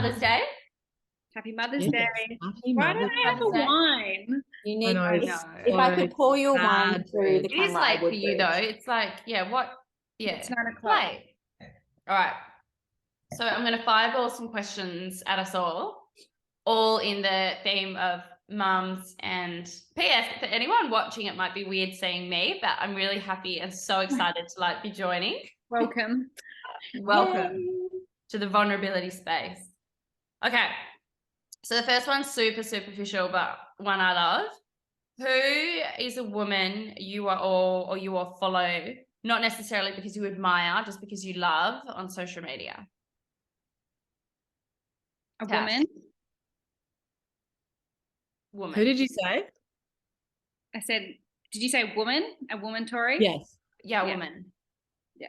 Mother's Day. Happy Mother's Yes, Day. happy Why Mother's don't I have a Day. wine? You I need. know, If I could pour your wine through the It is camera, I late for would. you, do. though. It's like, what? Yeah, It's 9:00. late. All right. So I'm going to fireball some questions at us all in the theme of mums. And P.S. for anyone watching, it might be weird seeing me, but I'm really happy and so excited to be joining. Welcome. Welcome Yay. to the vulnerability space. Okay. So the first one's super superficial, but one I love. Who is a woman you are or you all follow, not necessarily because you admire, just because you love on social media? A woman. Who did you say? I said, did you say woman? A woman, Tori? Yes. Yeah, Yeah. woman. Yeah.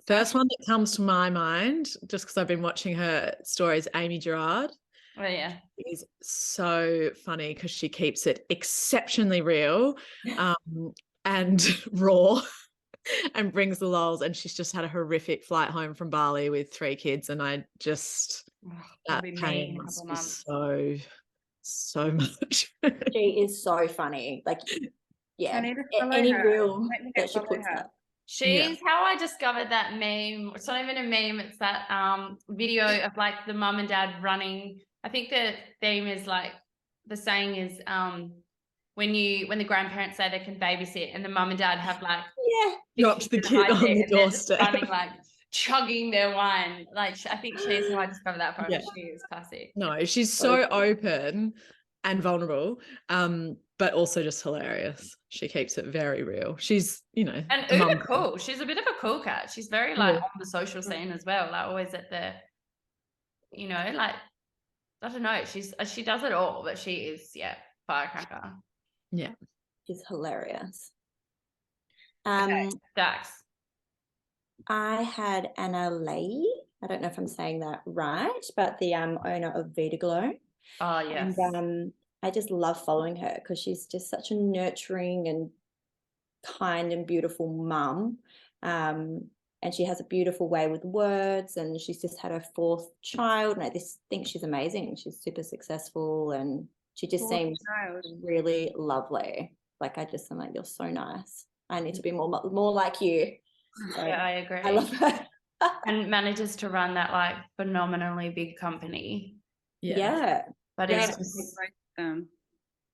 First one that comes to my mind, just because I've been watching her stories, Amy Gerard. Oh, yeah. Is so funny because she keeps it exceptionally real and raw and brings the lols. And she's just had a horrific flight home from Bali with 3 kids. And I just, that pain must be so much. She is so funny. Like, yeah, I need to follow any her. reel Let me that she follow puts her. up. She's how I discovered that meme. It's not even a meme. It's that video of the mum and dad running. I think the theme is the saying is when the grandparents say they can babysit and the mum and dad have dropped the kid on the doorstep, running chugging their wine. I think she's how I discovered that from. Yeah. She is classic. No, she's so open and vulnerable, but also just hilarious. She keeps it very real. She's, and uber cool. She's a bit of a cool cat. She's very on the social scene as well. Always at the, I don't know. She does it all, but she is firecracker. Yeah, she's hilarious. Okay, Dax. I had Anna Leahy. I don't know if I'm saying that right, but the owner of Vitaglow. Oh, yes. And I just love following her because she's just such a nurturing and kind and beautiful mum. And she has a beautiful way with words, and she's just had her 4th child. And I just think she's amazing. She's super successful, and she just seems really lovely. I'm like, you're so nice. I need to be more like you. So yeah, I agree. I love her. And manages to run that phenomenally big company. Yeah. But yeah. it's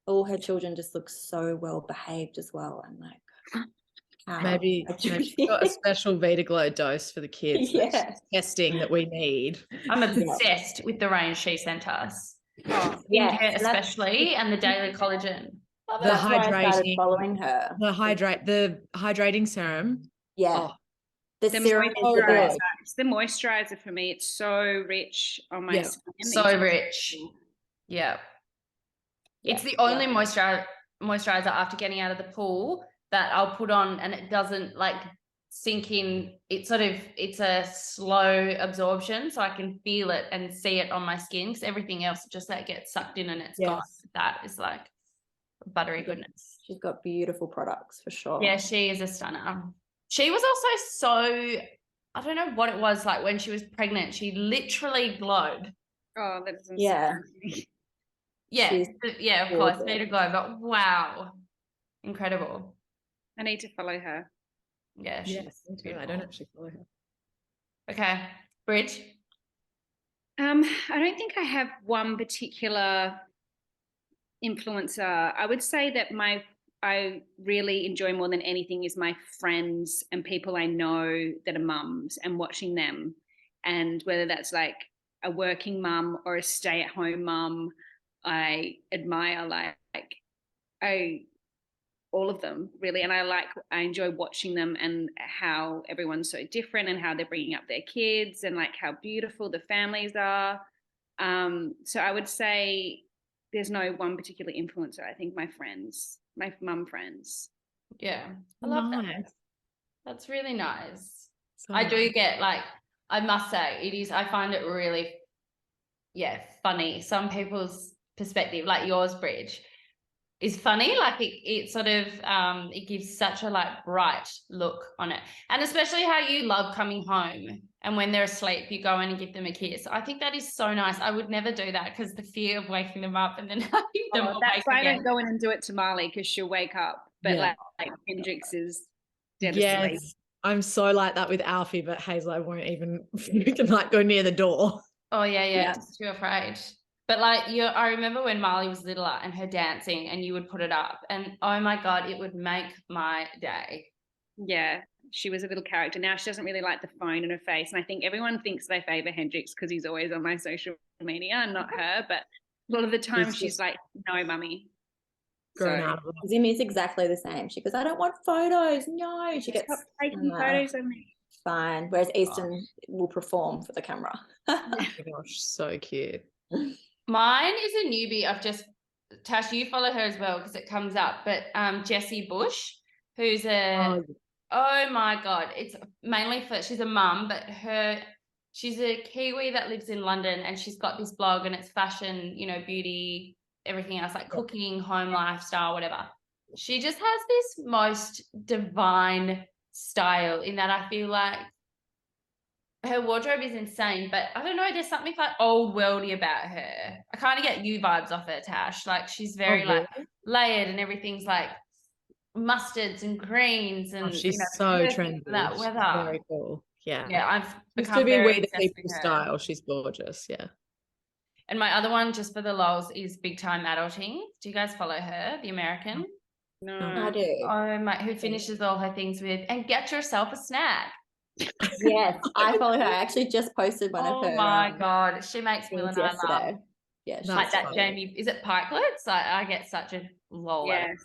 all her children just look so well behaved as well. I'm like, maybe she's got a special Vitaglow dose for the kids. Yeah. Testing that we need. I'm obsessed with the range she sent us. Yeah, especially, and the daily collagen. That's why I started following her. The hydrating serum. Yeah. The serum moisturizer. It's the moisturizer for me. It's so rich on my skin. So rich. Yeah. It's the only moisturizer after getting out of the pool that I'll put on, and it doesn't sink in. It's a slow absorption, so I can feel it and see it on my skin, because everything else just gets sucked in, and it's gone. That is buttery goodness. She's got beautiful products for sure. Yeah, she is a stunner. She was also so, I don't know what it was when she was pregnant. She literally glowed. Oh, that doesn't Yeah, of course, made her glow, but wow, incredible. I need to follow her. Yeah, I don't actually follow her. Okay, Bridge. I don't think I have one particular influencer. I would say that I really enjoy more than anything is my friends and people I know that are mums, and watching them, and whether that's a working mum or a stay-at-home mum, I admire all of them really, and I enjoy watching them and how everyone's so different and how they're bringing up their kids and how beautiful the families are. So I would say there's no one particular influencer. I think my friends, my mum friends. Yeah, I love that. That's really nice. I do get I must say it is. I find it really, funny. Some people's perspective, like yours, Bridge, is funny. Like it sort of it gives such a like bright look on it. And especially how you love coming home and when they're asleep you go in and give them a kiss. I think that is so nice. I would never do that because the fear of waking them up and then having them That's why I again. don't go in and do it to Marley, because she'll wake up. But Yeah. like Hendrix is dead Yes, asleep. I'm so like that with Alfie, but Hazel, I won't even freaking like go near the door. Oh yeah, Yeah. just too afraid. But like I remember when Marley was littler and her dancing and you would put it up and oh my God, it would make my day. Yeah, she was a little character. Now she doesn't really like the phone in her face. And I think everyone thinks they favor Hendrix because he's always on my social media and not her. But a lot of the time she's like, no, mummy. Grown out of it. Zimmy's exactly the same. She goes, I don't want photos. No, she gets stop taking photos of me. fine. Whereas Easton will perform for the camera. Oh my gosh, so cute. Mine is a newbie. I've just Tash, you follow her as well because it comes up. But Jessie Bush, who's oh my God, it's mainly she's a mum, but she's a Kiwi that lives in London and she's got this blog and it's fashion, you know, beauty, everything else like cooking, home lifestyle, whatever. She just has this most divine style in that I feel like her wardrobe is insane, but I don't know, there's something like old worldy about her. I kind of get you vibes off her, Tash. Like she's very like layered and everything's like mustards and greens and she's so trendy. That she's weather. very cool. Yeah. Yeah, I've Used become to be very We the obsessed People with her. style. She's gorgeous. Yeah. And my other one, just for the lols, is Big Time Adulting. Do you guys follow her, the American? No, I do. Oh my, who finishes all her things with and get yourself a snack. Yes, I follow her. I actually just posted one of her. Oh my God, she makes Will things and I yesterday. laugh. Yeah, Like that funny. Jamie, is it pikelets? I get such a lol. Yes.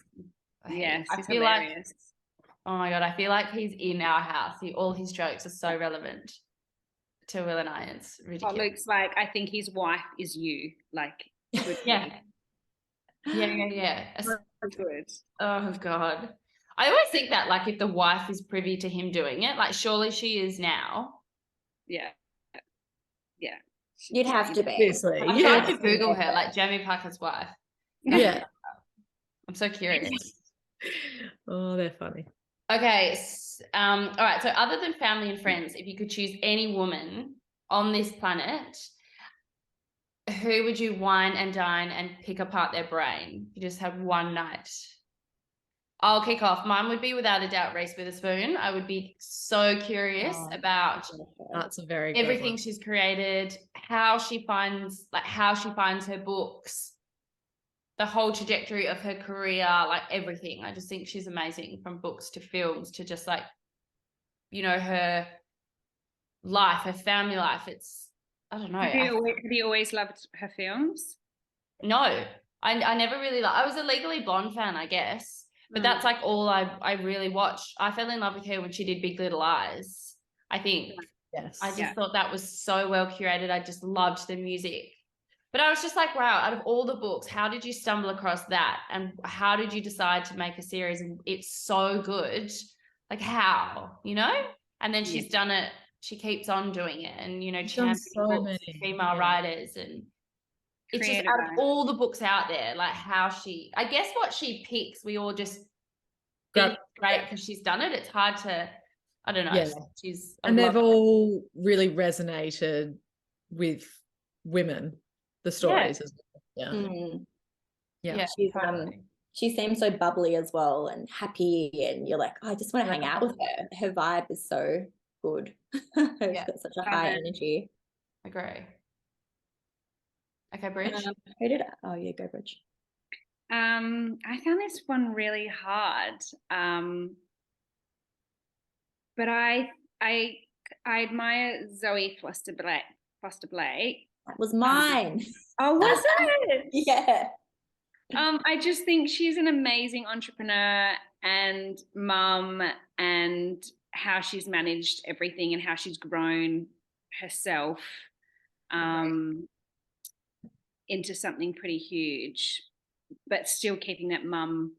Yes, I feel hilarious. like, oh my God, I feel like he's in our house. All his jokes are so relevant to Will and I. It's ridiculous. Luke's like, I think his wife is you. Like, yeah. So good. Oh God. I always think that like if the wife is privy to him doing it, like surely she is now. Yeah. You'd have to be. Obviously. I'm trying to Google her, like Jamie Parker's wife. Yeah. I'm so curious. Oh, they're funny. Okay. All right. So other than family and friends, if you could choose any woman on this planet, who would you wine and dine and pick apart their brain? You just have one night. I'll kick off. Mine would be without a doubt Reese Witherspoon. I would be so curious about That's a very good everything one. she's created, how she finds her books, the whole trajectory of her career, like everything. I just think she's amazing, from books to films to just like, you know, her life, her family life. It's, I don't know. Have you always loved her films? No, I never really I was a Legally Blonde fan, I guess. But that's like all I really watched. I fell in love with her when she did Big Little Lies, I think. Yes. I just thought that was so well curated. I just loved the music. But I was just like, wow, out of all the books, how did you stumble across that? And how did you decide to make a series? And it's so good. Like how, you know? And then she's done it. She keeps on doing it and, you know, championing books, female writers, and it's just out of all the books out there, like how I guess what she picks, we all just think great because she's done it. It's hard to, I don't know. Yeah. And they've all really resonated with women, the stories as well. Yeah. She seems so bubbly as well and happy, and you're like, oh, I just want to hang out with her. Her vibe is so good. She's got such a high energy. Agree. Okay, Bridge. Who did Oh, yeah, go Bridge. I found this one really hard. But I admire Zoe Foster Blake. That was mine. Oh, was it? Yeah. I just think she's an amazing entrepreneur and mum, and how she's managed everything and how she's grown herself into something pretty huge, but still keeping that mum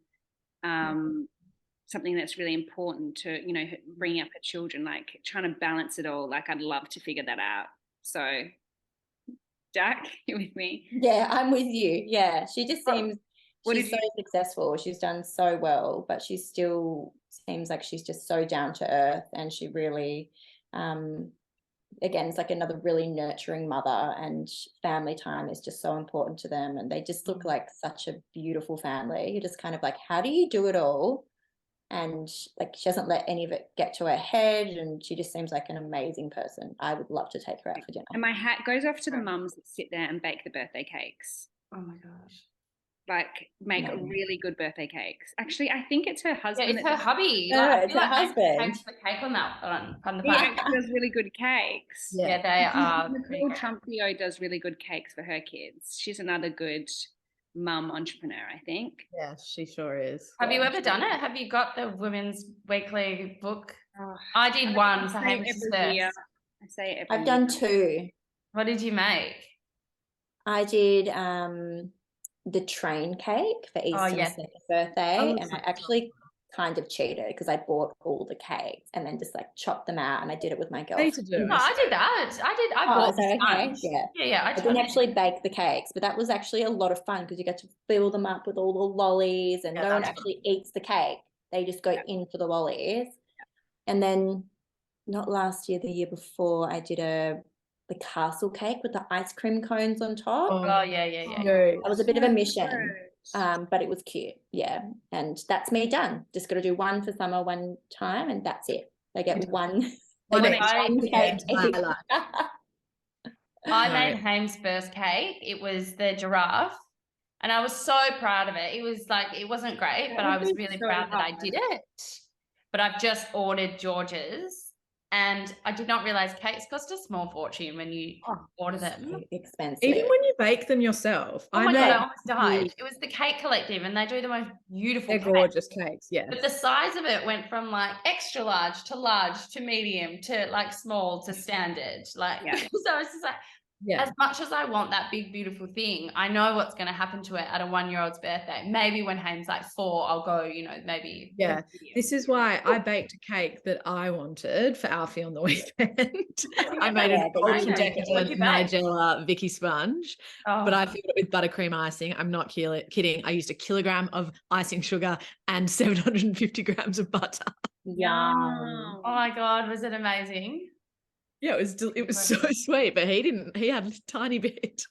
something that's really important to, you know, bringing up her children, like trying to balance it all. Like I'd love to figure that out. So Jack, you with me? Yeah, I'm with you. Yeah, she just seems, She's so successful. She's done so well, but she still seems like she's just so down to earth, and she really, again, it's like another really nurturing mother, and family time is just so important to them. And they just look like such a beautiful family. You're just kind of like, how do you do it all? And like, she doesn't let any of it get to her head, and she just seems like an amazing person. I would love to take her out for dinner. And my hat goes off to the mums that sit there and bake the birthday cakes. Oh my gosh. Like, make really good birthday cakes. Actually, I think it's her husband. Yeah, it's her hubby. It's her husband. Takes the cake on that on the He back. actually does really good cakes. Yeah, they are. Nicole Trumpio does really good cakes for her kids. She's another good mum entrepreneur, I think. Yeah, she sure is. Have you ever done it? Have you got the Women's Weekly book? Oh, I did one for Hamish's every year. first. I say it every I've year. done 2. What did you make? I did the train cake for Easton's second birthday, and I actually kind of cheated because I bought all the cakes and then just like chopped them out, and I did it with my girlfriend. No, I did that. I bought the sponge. Yeah. I didn't actually bake the cakes, but that was actually a lot of fun because you get to fill them up with all the lollies, and no one actually eats the cake. They just go in for the lollies. And then not last year, the year before, I did the castle cake with the ice cream cones on top. Oh, yeah. That was a bit of a mission, but it was cute. Yeah. And that's me done. Just got to do one for summer one time, and that's it. They get one cake. I made Haim's first cake. It was the giraffe, and I was so proud of it. It was like, it wasn't great, but I was really proud that I did it. But I've just ordered George's. And I did not realize cakes cost a small fortune when you order them. Expensive. Even when you bake them yourself. Oh my God, I almost died. It was the Cake Collective, and they do the most beautiful They're gorgeous cakes, yeah. But the size of it went from like extra large to medium to like small to standard. Like, so it's just like, as much as I want that big, beautiful thing, I know what's going to happen to it at a 1-year-old's birthday. Maybe when Haim's like 4, I'll go, maybe. Yeah. This is why I baked a cake that I wanted for Alfie on the weekend. I made an ultra decadent Nigella Vicky sponge, but I filled it with buttercream icing. I'm not kidding. I used 1 kilogram of icing sugar and 750 grams of butter. Yum. Oh my God, was it amazing? Yeah, it was so sweet, but he had a tiny bit.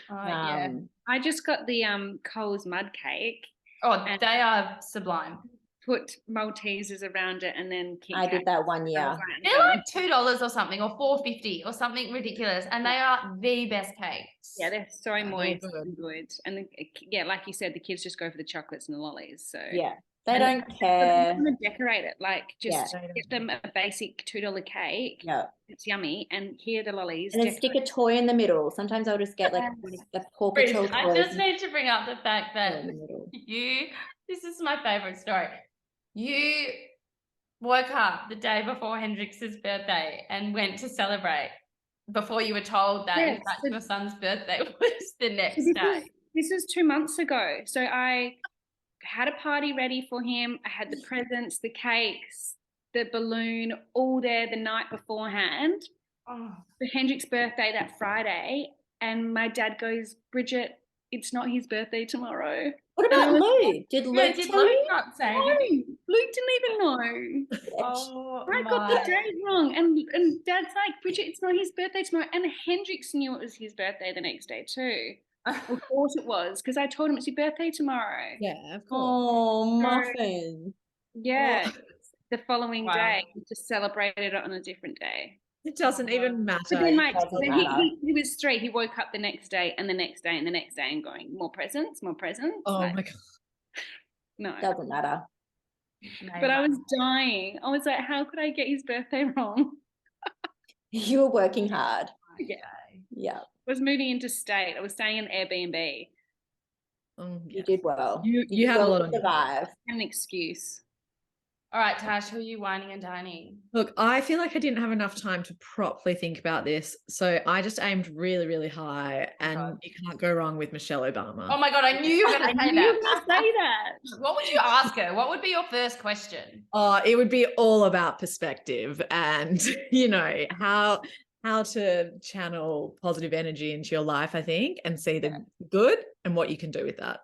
I just got the Coles mud cake. Oh, they are sublime. Put Maltesers around it, and then I did that one year. They're like $2 or something, or $4.50 or something ridiculous, and they are the best cakes. Yeah, they're so moist and good. And like you said, the kids just go for the chocolates and the lollies. So they don't care. They want to decorate it, like just get them a basic $2 cake. Yeah, it's yummy, and here are the lollies. And then stick a toy in the middle. Sometimes I'll just get like a Paw Patrol toy. I just need to bring up the fact that this is my favorite story. You woke up the day before Hendrix's birthday and went to celebrate before you were told that in fact your son's birthday was the next day. This was 2 months ago. So I had a party ready for him. I had the presents, the cakes, the balloon, all there the night beforehand. For Hendrix's birthday that Friday. And my dad goes, Bridget, it's not his birthday tomorrow. What about Luke? Did Luke tell you? Not say? No, Luke didn't even know. I got the date wrong. And Dad's like, Bridget, it's not his birthday tomorrow. And Hendrix knew it was his birthday the next day too. Of course it was, because I told him it's your birthday tomorrow. Yeah, of course. Oh, muffin. Yeah. The following day, we just celebrated it on a different day. It doesn't even matter. But then, he was 3. He woke up the next day and the next day and the next day and going, more presents, more presents. Oh my God. No. Doesn't matter. But I was dying. I was like, how could I get his birthday wrong? You were working hard. Yeah. I was moving into state. I was staying in Airbnb. You did well. You had a lot of survive. An excuse. All right, Tash, who are you whining and dining? Look, I feel like I didn't have enough time to properly think about this. So I just aimed really, really high, and you can't go wrong with Michelle Obama. Oh my God, I knew you were going to say that. What would you ask her? What would be your first question? It would be all about perspective and, how to channel positive energy into your life, I think, and see the good and what you can do with that.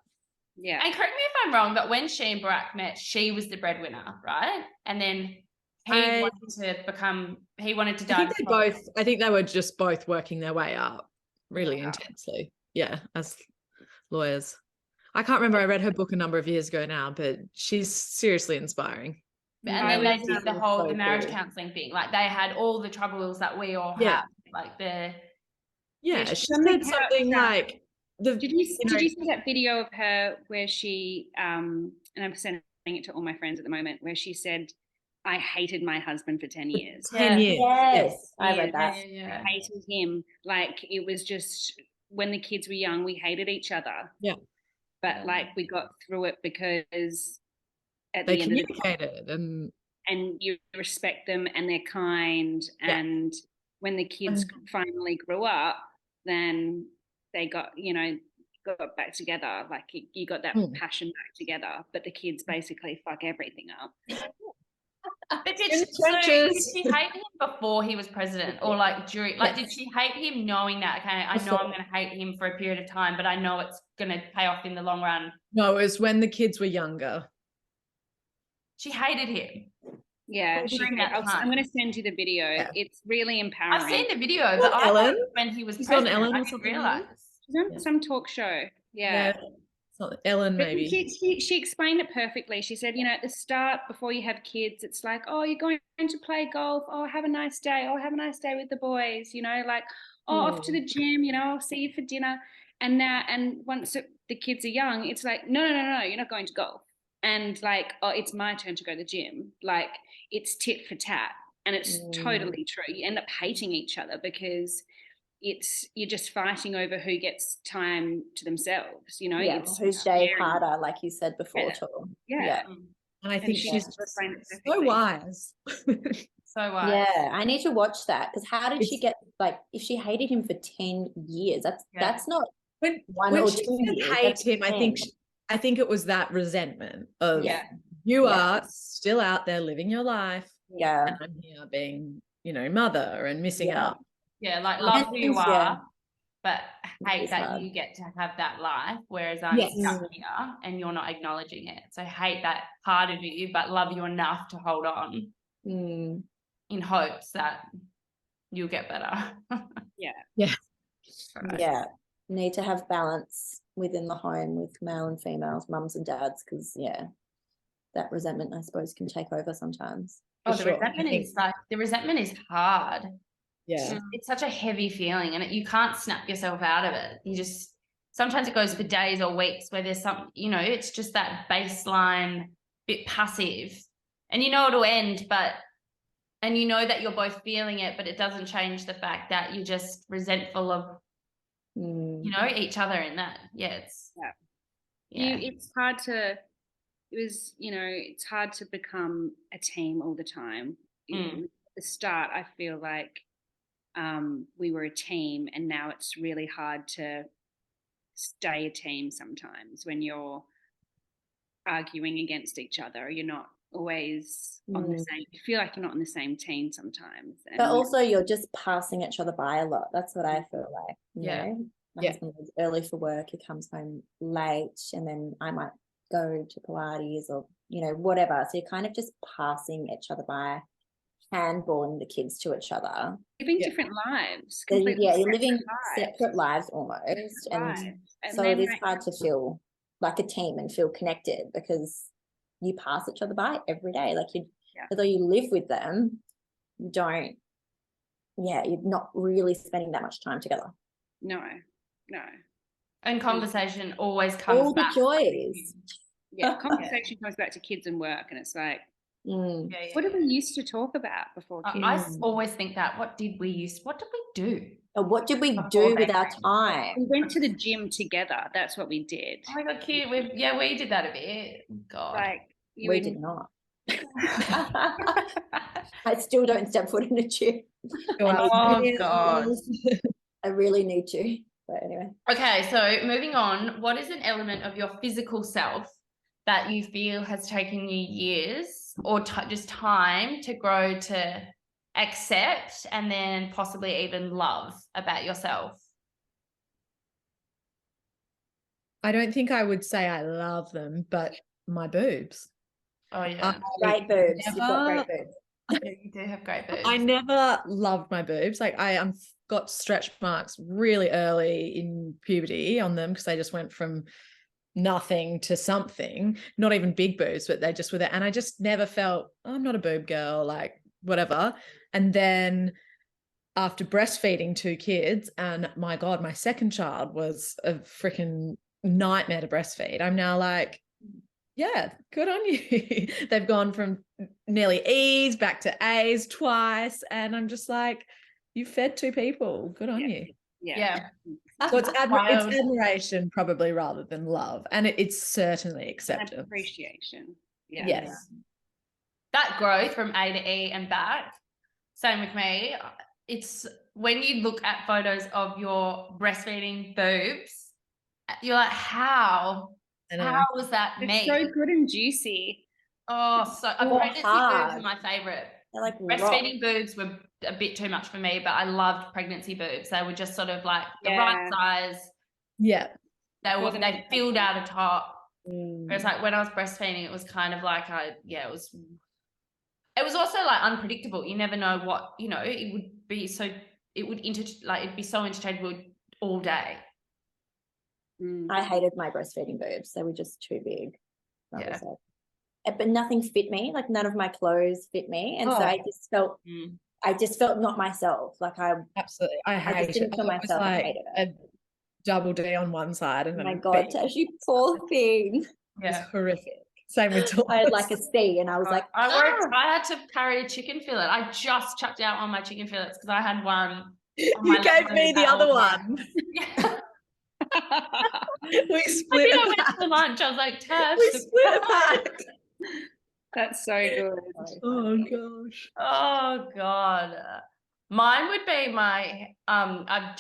Yeah. And correct me if I'm wrong, but when she and Barack met, she was the breadwinner, right? And then he wanted to die. I think they were just both working their way up really intensely. Yeah, as lawyers. I can't remember. I read her book a number of years ago now, but she's seriously inspiring. And then they did the marriage counselling thing. Like they had all the troubles that we all have. Like she said something like did you see that video of her where she and I'm sending it to all my friends at the moment, where she said, I hated my husband for 10 years. 10 years. Yes. I read that. I hated him. Like it was just when the kids were young, we hated each other. Yeah. But like we got through it because at they the end communicated of the day, and you respect them and they're kind. And when the kids finally grew up, then they got back together. Like you got that passion back together, but the kids basically fuck everything up. But did she hate him before he was president, or like during? Like, did she hate him knowing that? Okay, I know I'm going to hate him for a period of time, but I know it's going to pay off in the long run. No, it was when the kids were younger. She hated him. Yeah, I'm going to send you the video. Yeah. It's really empowering. I've seen the video, but Ellen when he was president, on Ellen I didn't realize. She's on some talk show. Yeah. Ellen, maybe. She explained it perfectly. She said, at the start, before you have kids, it's like, oh, you're going to play golf. Oh, have a nice day. Oh, have a nice day with the boys. Like, off to the gym. I'll see you for dinner. And now, once the kids are young, it's like, no, you're not going to golf. And like, oh, it's my turn to go to the gym. Like, it's tit for tat, and it's totally true. You end up hating each other because you're just fighting over who gets time to themselves, it's who's day harder, like you said before. Yeah. And I think she's so wise. So wise. Yeah, I need to watch that, because how did she get, like, if she hated him for 10 years, that's not when or 2 years. Hate him, I think it was that resentment of you are still out there living your life. Yeah. And I'm here being, mother and missing out. Yeah, like love who you are, but hate that you get to have that life, whereas I'm stuck here and you're not acknowledging it. So hate that part of you, but love you enough to hold on in hopes that you'll get better. Yeah. Need to have balance within the home with male and females, mums and dads, because that resentment, I suppose, can take over sometimes. The resentment is hard. Yeah, it's such a heavy feeling, and you can't snap yourself out of it. Sometimes it goes for days or weeks where there's it's just that baseline bit passive, and it'll end, and that you're both feeling it, but it doesn't change the fact that you're just resentful of each other in that. It's hard to it's hard to become a team all the time. At the start, I feel like we were a team, and now it's really hard to stay a team sometimes when you're arguing against each other. You're not always on the same, you feel like you're not on the same team sometimes. But also you're just passing each other by a lot. That's what I feel like. My husband goes early for work, he comes home late, and then I might go to Pilates or whatever. So you're kind of just passing each other by, handballing the kids to each other. Living different lives. You're living separate lives almost. And so it is hard to feel like a team and feel connected, because you pass each other by every day. Like although you live with them, you're not really spending that much time together. No. And conversation always comes back. All the joys. Conversation comes back to kids and work, and it's like, what did we used to talk about before kids? I always think that. What did we do? Or what did we do with our time? We went to the gym together. That's what we did. Oh my God, cute. We did that a bit. God. Like, we did not. I still don't step foot in a gym. Oh God. I really need to. But anyway. Okay, so moving on, what is an element of your physical self that you feel has taken you years or just time to grow to accept and then possibly even love about yourself? I don't think I would say I love them, but my boobs. Oh yeah. Great boobs. You've got great boobs. Yeah, you do have great boobs. I never loved my boobs. Like I got stretch marks really early in puberty on them because they just went from nothing to something, not even big boobs, but they just were there. And I just never felt, oh, I'm not a boob girl, like whatever. And then after breastfeeding 2 kids, and my God, my second child was a freaking nightmare to breastfeed. I'm now like, yeah, good on you. They've gone from nearly E's back to A's twice. And I'm just like, you fed 2 people. Good on you. Yeah. So it's Wild. admiration probably rather than love. And it's certainly acceptance. Appreciation. Yeah. Yes. That growth from A to E and back, same with me. It's when you look at photos of your breastfeeding boobs, you're like, how was that It's me? so good and juicy. Oh, so pregnancy boobs hard. are my favorite. They're like Breastfeeding boobs were a bit too much for me, but I loved pregnancy boobs. They were just sort of like the right size. Yeah. They filled out a top. Mm. Whereas like when I was breastfeeding, it was kind of like it was also like unpredictable. You never know what, it would be so it'd be so interchangeable all day. I hated my breastfeeding boobs. They were just too big. Yeah. But nothing fit me. Like none of my clothes fit me. And so I just felt not myself. Like I just didn't feel myself. I hated it. A double D on one side and Oh then my God, Tash, you poor thing. It's horrific. Same with Taurus. I had like a C and I was like, I had to carry a chicken fillet. I just chucked out one of my chicken fillets because I had one. You gave me the other one. Yeah. We split I went to lunch. I was like, Tash. We split apart. That's so good. Oh gosh. Oh God. Mine would be my I've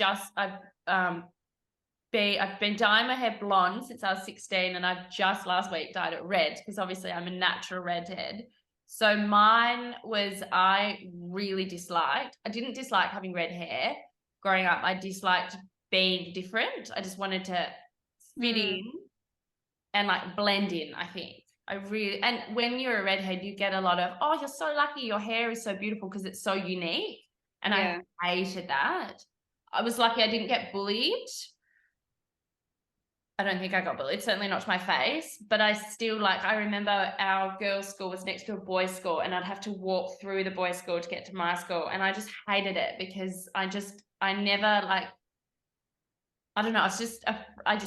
been dyeing my hair blonde since I was 16, and I've just last week dyed it red because obviously I'm a natural redhead. So mine was I didn't dislike having red hair growing up. I disliked being different. I just wanted to fit in and like blend in, I think. And when you're a redhead, you get a lot of, oh, you're so lucky, your hair is so beautiful because it's so unique. And I hated that. I was lucky I didn't get bullied. I don't think I got bullied, certainly not to my face, but I still I remember our girls' school was next to a boys' school and I'd have to walk through the boys' school to get to my school. And I just hated it because I never I don't know. I just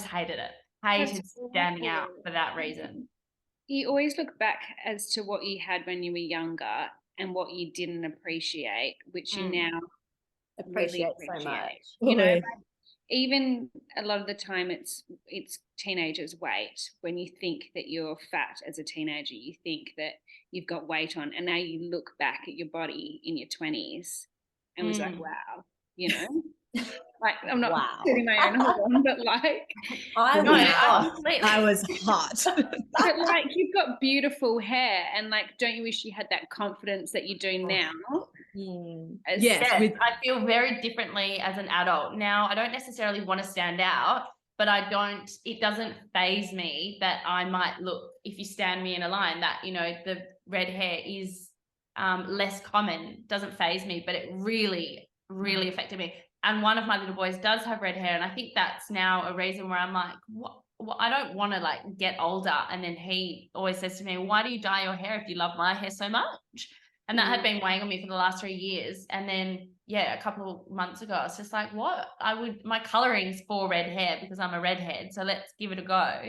hated it. Hated standing out for that reason. You always look back as to what you had when you were younger and what you didn't appreciate, which you now appreciate so much. You know, even a lot of the time it's teenagers' weight. When you think that you're fat as a teenager, you think that you've got weight on, and now you look back at your body in your 20s and was like, wow, like I'm not putting my own horn, but I was hot. But you've got beautiful hair, and don't you wish you had that confidence that you do now? Yes, I feel very differently as an adult now. I don't necessarily want to stand out, but it doesn't faze me that I might look, if you stand me in a line, that the red hair is less common. Doesn't faze me, but it really affected me. And one of my little boys does have red hair, and I think that's now a reason where I'm like, what? I don't want to get older. And then he always says to me, why do you dye your hair if you love my hair so much? And that had been weighing on me for the last 3 years. And then, a couple of months ago, it's just like, what? My coloring's for red hair because I'm a redhead. So let's give it a go.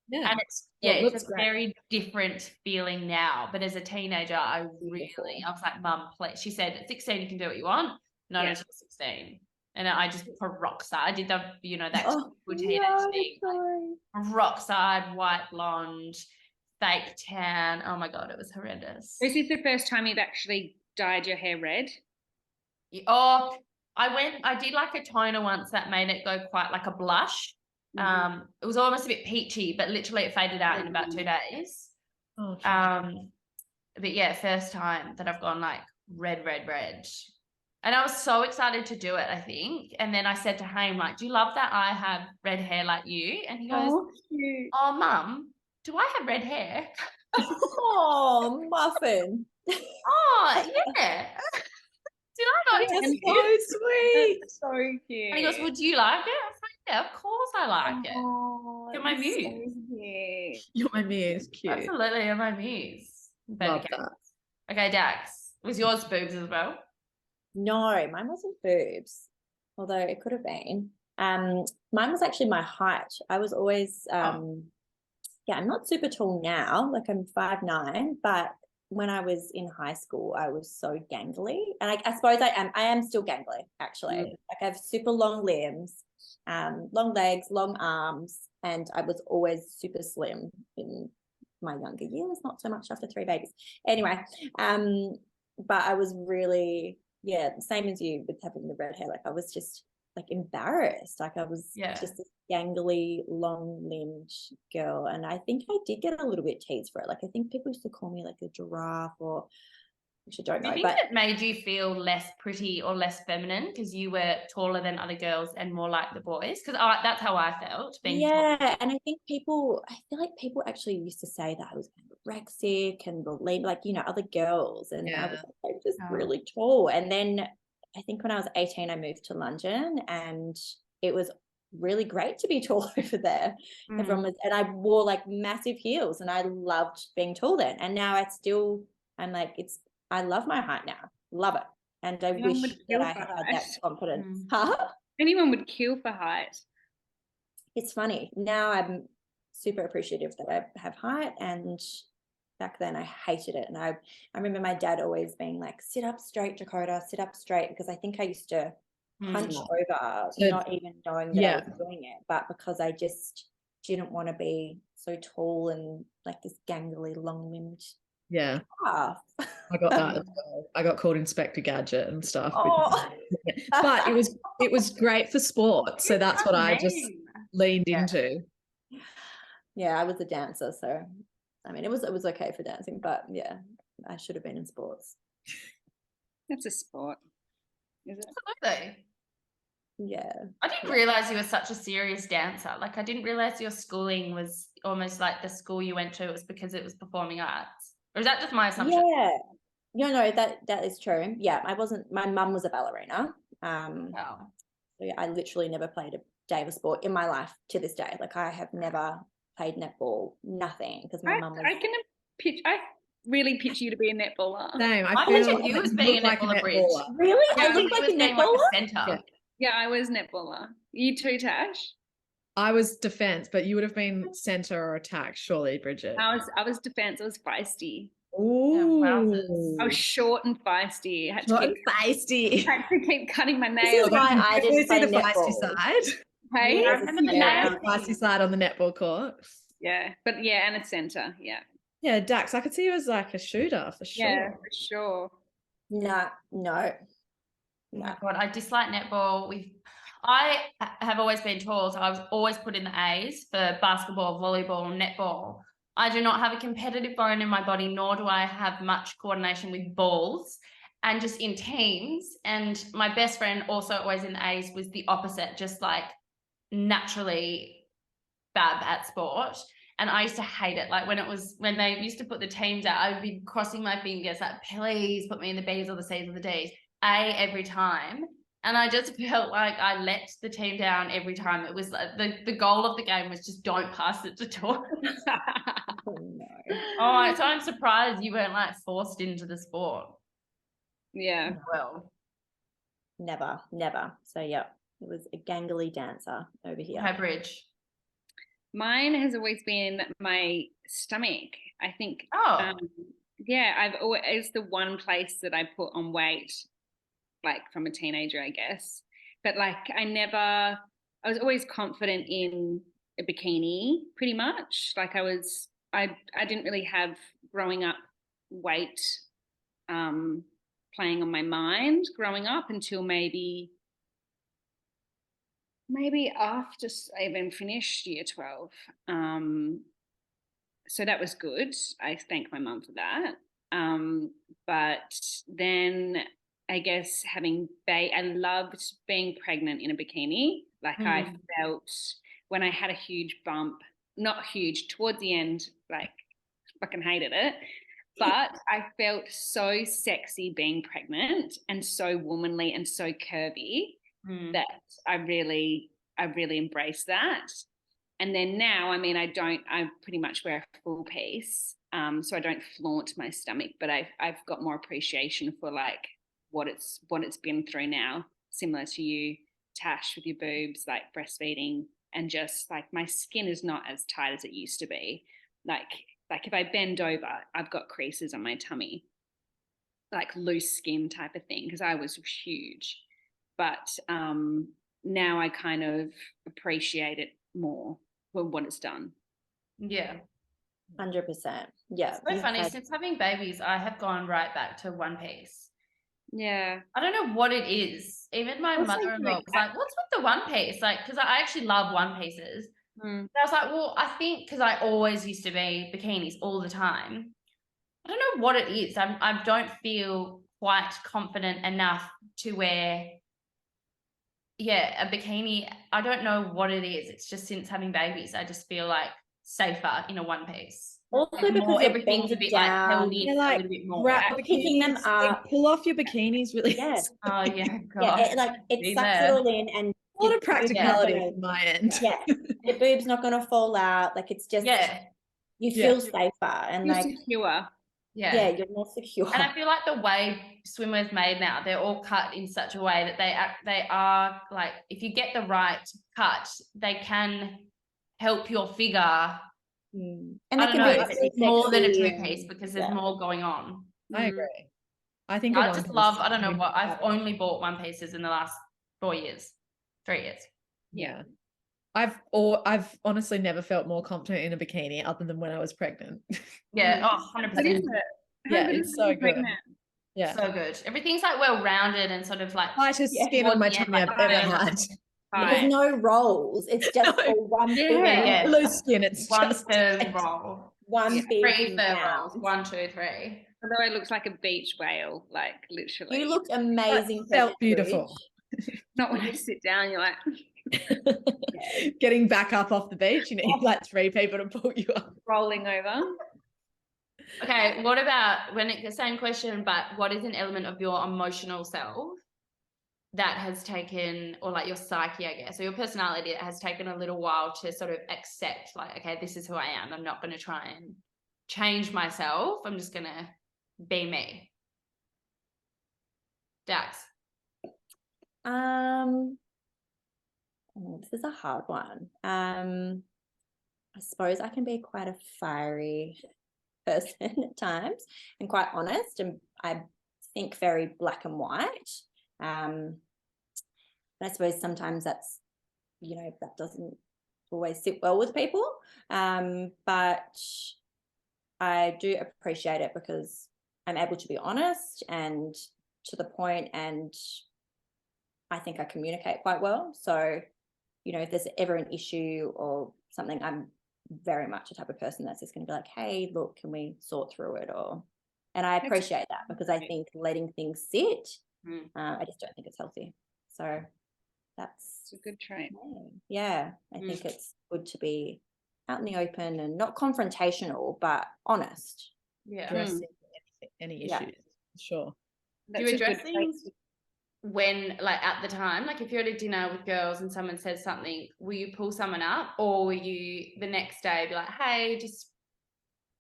Yeah. And it's a very different feeling now. But as a teenager, I was like, Mum, please. She said, at 16, you can do what you want. Not until 16. And I just peroxide. I did that good teenage thing. Peroxide, white blonde, fake tan. Oh my God, it was horrendous. Is this the first time you've actually dyed your hair red? Oh, I did a toner once that made it go quite like a blush. It was almost a bit peachy, but literally it faded out in about 2 days. Oh, but first time that I've gone red. And I was so excited to do it, I think. And then I said to Haim, like, do you love that I have red hair like you? And he goes, cute. oh, Mum, do I have red hair? Oh, Muffin. Oh, yeah. Did I not That's tell you? so sweet. That's so cute. And he goes, well, do you like it? I was like, yeah, of course I like it. Oh, You're my that's muse. so cute. You're my muse. Cute. Absolutely, you're my muse. Love that. Okay, Dax. Was yours boobs as well? No, mine wasn't boobs, although it could have been. Mine was actually my height. I was always yeah, I'm not super tall now, like I'm 5'9", but when I was in high school, I was so gangly. And I suppose I am still gangly, actually. Like I have super long limbs, long legs, long arms, and I was always super slim in my younger years, not so much after 3 babies. Anyway, but I was really, yeah, same as you with having the red hair. Like I was just like embarrassed. Like I was just a gangly, long-limbed girl. And I think I did get a little bit teased for it. Like I think people used to call me like a giraffe, or which I don't know. Do you think it made you feel less pretty or less feminine because you were taller than other girls and more like the boys? Because that's how I felt. Yeah, and I think I feel like people actually used to say that I was anorexic and like, you know, other girls. And I was like, just really tall. And then I think when I was 18, I moved to London, and it was really great to be tall over there. Everyone was, and I wore like massive heels, and I loved being tall then. And now I'm like, I love my height now, love it, and I wish that I had that confidence. Anyone would kill for height. It's funny now. I'm super appreciative that I have height, and back then I hated it. And I remember my dad always being like, sit up straight, Dakota, sit up straight, because I think I used to hunch over, not even knowing that I was doing it, but because I just didn't want to be so tall and like this gangly, long-limbed. Yeah. I got that as well. I got called Inspector Gadget and stuff. But it was great for sport. So that's what I just leaned into. Yeah, I was a dancer, so I mean it was okay for dancing, but yeah, I should have been in sports. That's a sport, is it? Absolutely. Yeah. I didn't realize you were such a serious dancer. Like I didn't realize your schooling was almost like the school you went to was because it was performing arts. Or is that just my assumption? Yeah. No, that is true. Yeah, my mum was a ballerina. So yeah, I literally never played a day of a sport in my life to this day. Like I have never played netball, nothing, because my mum was. I really picture you to be a netballer. Same. I picture you as being a netballer. Really? I look like a netballer? Yeah, I was netballer. You too, Tash? I was defense, but you would have been center or attack, surely, Bridget. I was defense. I was feisty. Ooh. I was short and feisty. Had to keep cutting my nails. This is why I didn't play the netball. feisty side. Hey, I remember the feisty side on the netball court. Yeah, but yeah, and a center. Yeah. Yeah, Dax, I could see you as like a shooter for sure. Yeah, for sure. No. Oh my God, I dislike netball. I have always been tall, so I was always put in the A's for basketball, volleyball, netball. I do not have a competitive bone in my body, nor do I have much coordination with balls and just in teams. And my best friend, also always in the A's, was the opposite, just like naturally bad at sport. And I used to hate it. Like when they used to put the teams out, I would be crossing my fingers like, please put me in the B's or the C's or the D's. A every time. And I just felt like I let the team down every time. It was like the goal of the game was just don't pass it to Tor. Oh no. Oh, so I'm surprised you weren't like forced into the sport. Yeah. Well. Never. So yeah, it was a gangly dancer over here. High Bridge. Mine has always been my stomach. I think. Yeah, it's the one place that I put on weight, like from a teenager, I guess. But like I was always confident in a bikini, pretty much. Like I didn't really have growing up weight playing on my mind growing up until maybe after I even finished year 12. So that was good. I thank my mum for that. But then I guess I loved being pregnant in a bikini. Like I felt when I had a huge bump, not huge, towards the end, like fucking hated it. But I felt so sexy being pregnant and so womanly and so curvy that I really embraced that. And then now, I mean, I pretty much wear a full piece. So I don't flaunt my stomach, but I've got more appreciation for like what it's been through now, similar to you, Tash, with your boobs, like breastfeeding, and just like my skin is not as tight as it used to be. Like if I bend over, I've got creases on my tummy, like loose skin type of thing, because I was huge. But now I kind of appreciate it more for what it's done. Yeah. 100%. Yeah. It's so funny. Since having babies, I have gone right back to one piece. Yeah. I don't know what it is. Even my mother-in-law was like, what's with the one piece? Like, because I actually love one pieces. I was like, well, I think because I always used to be bikinis all the time. I don't know what it is. I don't feel quite confident enough to wear, a bikini. I don't know what it is. It's just since having babies, I just feel like safer in a one piece. Also Like because everything's a bit like held in a little bit more. Wrap picking them up. Pull off your bikinis really. Yeah. Oh yeah, God. God. It sucks it all in, and a lot of practicality from my end. Yeah, your boob's not going to fall out. Like it's just you feel safer and you're like secure. Yeah, you're more secure. And I feel like the way swimwear's made now, they're all cut in such a way that they are like, if you get the right cut, they can help your figure. And I don't know, it's more than a two-piece and, because there's more going on. I agree. I think I just love, I don't know what, I've only bought one pieces in the last 3 years. Yeah. I've honestly never felt more confident in a bikini other than when I was pregnant. Yeah, 100%. Yeah, it's so good. Yeah. So good. Everything's like well-rounded and sort of like lightest skin on my tummy I've ever had. There's no rolls. It's just all one big loose skin. It's one just firm roll. One big 3 firm rolls. 1, 2, 3. Although it looks like a beach whale, like literally. You looked amazing. Felt beautiful. Not when you sit down, you're like getting back up off the beach. You need like 3 people to pull you up. Rolling over. Okay, what about the same question, but what is an element of your emotional self that has taken, or like your psyche, I guess, or your personality that has taken a little while to sort of accept, like, okay, this is who I am. I'm not going to try and change myself. I'm just going to be me. Dax. This is a hard one. I suppose I can be quite a fiery person at times and quite honest, and I think very black and white. And I suppose sometimes that's, that doesn't always sit well with people. But I do appreciate it because I'm able to be honest and to the point, and I think I communicate quite well. So, if there's ever an issue or something, I'm very much the type of person that's just going to be like, hey, look, can we sort through it? And I appreciate that because I think letting things sit, I just don't think it's healthy. So that's a good trait. Yeah, I think it's good to be out in the open and not confrontational, but honest. Yeah. Addressing any issues. Sure. Do you address things when, like, at the time, like if you're at a dinner with girls and someone says something, will you pull someone up, or will you the next day be like, hey, just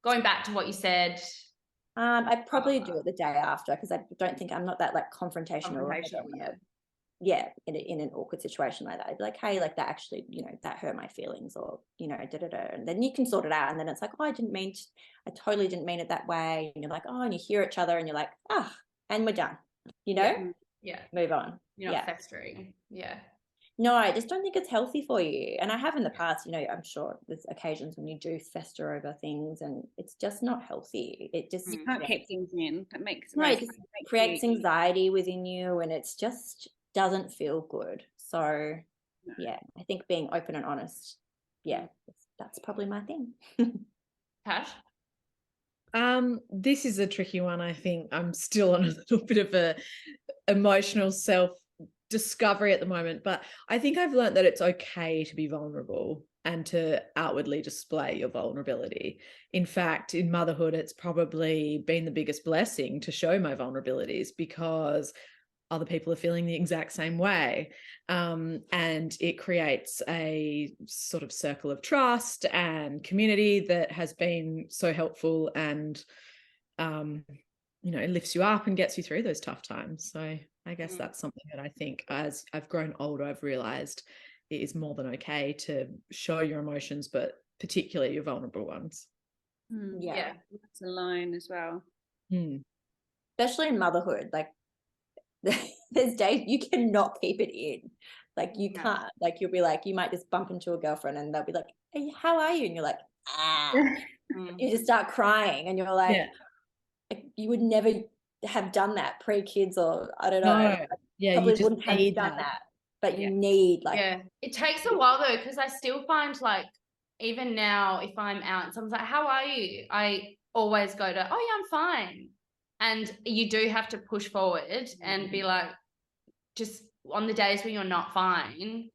going back to what you said? I'd probably do it the day after because I don't think I'm not that like confrontational. In an awkward situation like that, I'd be like, hey, like that actually, that hurt my feelings, or and then you can sort it out, and then it's like, oh, I totally didn't mean it that way, and you're like, oh, and you hear each other and you're like, and we're done, move on. You're not festering. No, I just don't think it's healthy for you. And I have in the past, I'm sure there's occasions when you do fester over things and it's just not healthy. It just you can't keep things in. It creates anxiety within you, and it's just doesn't feel good. So I think being open and honest, that's probably my thing. Tash? This is a tricky one. I think I'm still on a little bit of emotional self discovery at the moment, but I think I've learned that it's okay to be vulnerable and to outwardly display your vulnerability. In fact, in motherhood, it's probably been the biggest blessing to show my vulnerabilities, because other people are feeling the exact same way. And it creates a sort of circle of trust and community that has been so helpful, and it lifts you up and gets you through those tough times. So I guess that's something that I think, as I've grown older, I've realized it is more than okay to show your emotions, but particularly your vulnerable ones. Yeah. It's alone as well. Especially in motherhood, like there's days you cannot keep it in. Like you can't, like you'll be like, you might just bump into a girlfriend and they'll be like, hey, how are you? And you're like, you just start crying and you're like, you would never have done that pre-kids, or I don't know. No. Yeah, probably you just wouldn't have need done that. that. But you need like it takes a while though, because I still find like even now if I'm out and someone's like, how are you? I always go to, oh yeah, I'm fine. And you do have to push forward and be like, just on the days when you're not fine,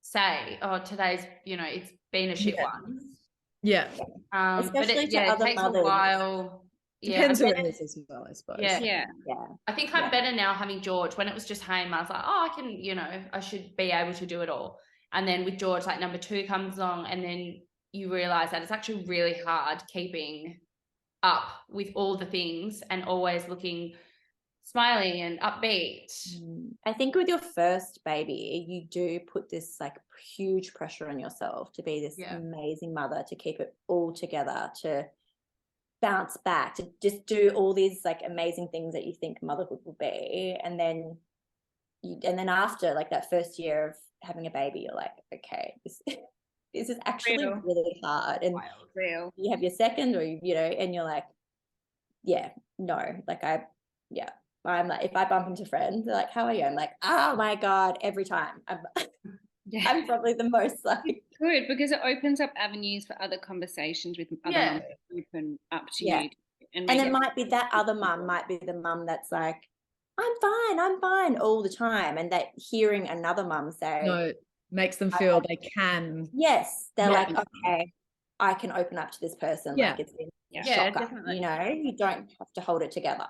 say, oh, today's, it's been a shit one. Yeah. especially but to other it takes mothers. a while. Depends who it is as well, I suppose. Yeah. I think I'm better now having George. When it was just him, I was like, oh, I can, I should be able to do it all. And then with George, like number 2 comes along, and then you realize that it's actually really hard keeping up with all the things and always looking smiling and upbeat. I think with your first baby, you do put this like huge pressure on yourself to be this amazing mother, to keep it all together, to bounce back, to just do all these like amazing things that you think motherhood will be. And then after like that first year of having a baby, you're like, okay, this is actually really hard. And you have your second, or and you're like, I'm like, if I bump into friends, they're like, how are you? I'm like, oh my God, every time. I'm probably the most like. It's good because it opens up avenues for other conversations with other mums to open up to you. And it might be that other mum might be the mum that's like, I'm fine all the time. And that hearing another mum say, makes them feel they can. Yes. They're like, okay, I can open up to this person. Yeah. Like it's been a shocker, definitely. you don't have to hold it together.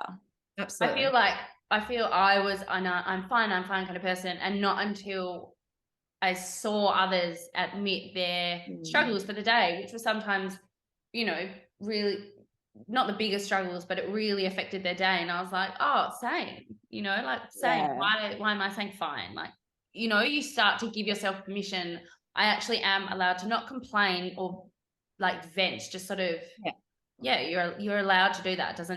Absolutely. I'm fine kind of person. And not until I saw others admit their struggles for the day, which was sometimes, really not the biggest struggles, but it really affected their day. And I was like, oh, same, same. Why am I saying fine? Like, you start to give yourself permission. I actually am allowed to not complain or like vent, just sort of, you're allowed to do that. It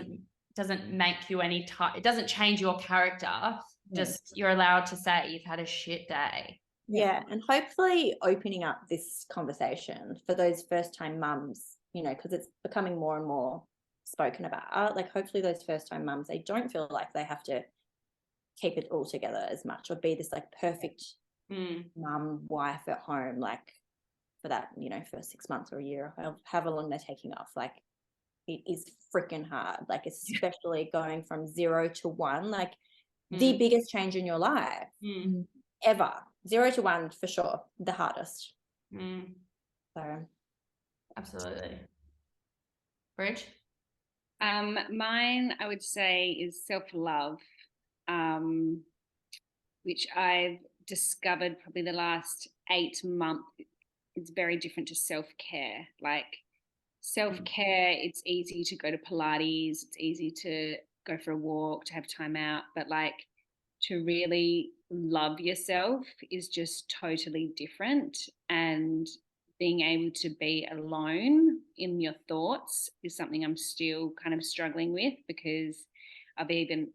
doesn't make you it doesn't change your character. Just you're allowed to say you've had a shit day. Yeah. And hopefully opening up this conversation for those first time mums, because it's becoming more and more spoken about. Like hopefully those first time mums, they don't feel like they have to keep it all together as much, or be this like perfect mum, wife at home, like for that, for 6 months or a year, however long they're taking off. Like it is freaking hard, like especially going from 0 to 1, like the biggest change in your life ever. 0 to 1 for sure, the hardest. So absolutely. Bridge? Mine I would say is self-love, which I've discovered probably the last 8 months. It's very different to self-care. Like self-care, it's easy to go to Pilates, it's easy to go for a walk, to have time out, but like to really love yourself is just totally different. And being able to be alone in your thoughts is something I'm still kind of struggling with, because I've either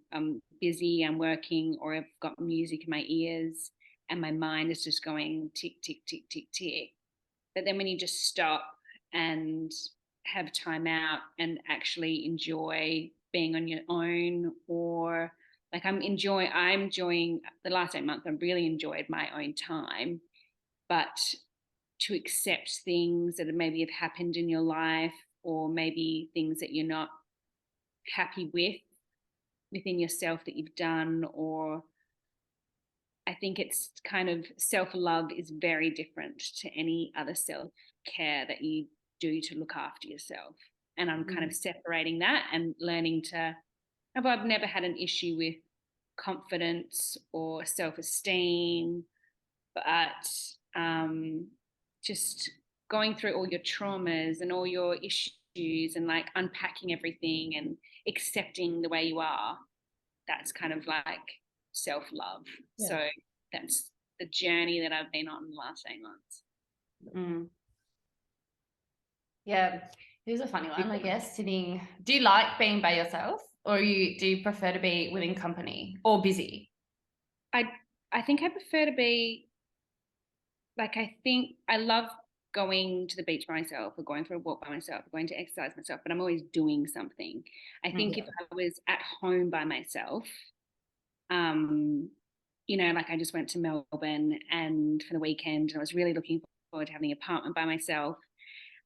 busy, I'm working, or I've got music in my ears and my mind is just going tick, tick, tick, tick, tick. But then when you just stop and have time out and actually enjoy being on your own, or like I'm enjoying the last 8 months, I've really enjoyed my own time, but to accept things that maybe have happened in your life, or maybe things that you're not happy with, within yourself that you've done, or I think it's kind of self-love is very different to any other self-care that you do to look after yourself. And I'm kind of separating that and learning to, I've never had an issue with confidence or self-esteem, but just going through all your traumas and all your issues and like unpacking everything and accepting the way you are, that's kind of like self-love. Yeah. So that's the journey that I've been on the last 8 months. Yeah, it was a funny one, I guess. Do you like being by yourself, or do you prefer to be within company or busy? I think I prefer to be, like, I think I love going to the beach by myself or going for a walk by myself or going to exercise myself, but I'm always doing something. I think if I was at home by myself, you know, like I just went to Melbourne and for the weekend, and I was really looking forward to having an apartment by myself,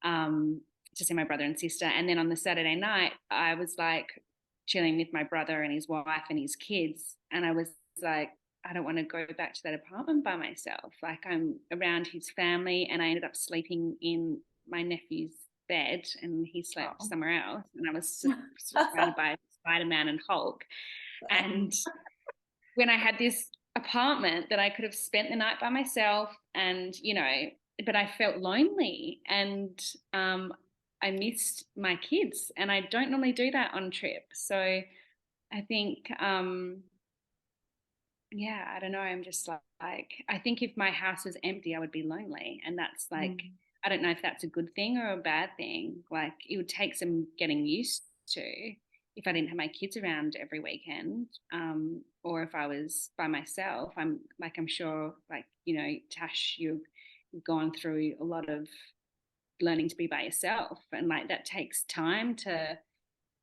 to see my brother and sister. And then on the Saturday night, I was like chilling with my brother and his wife and his kids. And I was like, I don't want to go back to that apartment by myself. Like, I'm around his family, and I ended up sleeping in my nephew's bed and he slept somewhere else. And I was surrounded by Spider-Man and Hulk. And when I had this apartment that I could have spent the night by myself, and, you know, but I felt lonely, and I missed my kids, and I don't normally do that on trips. So I think, yeah, I don't know. I'm just like, I think if my house was empty, I would be lonely. And that's like, I don't know if that's a good thing or a bad thing. Like, it would take some getting used to if I didn't have my kids around every weekend, or if I was by myself. I'm sure, like, you know, Tash, you've gone through a lot of learning to be by yourself, and like that takes time to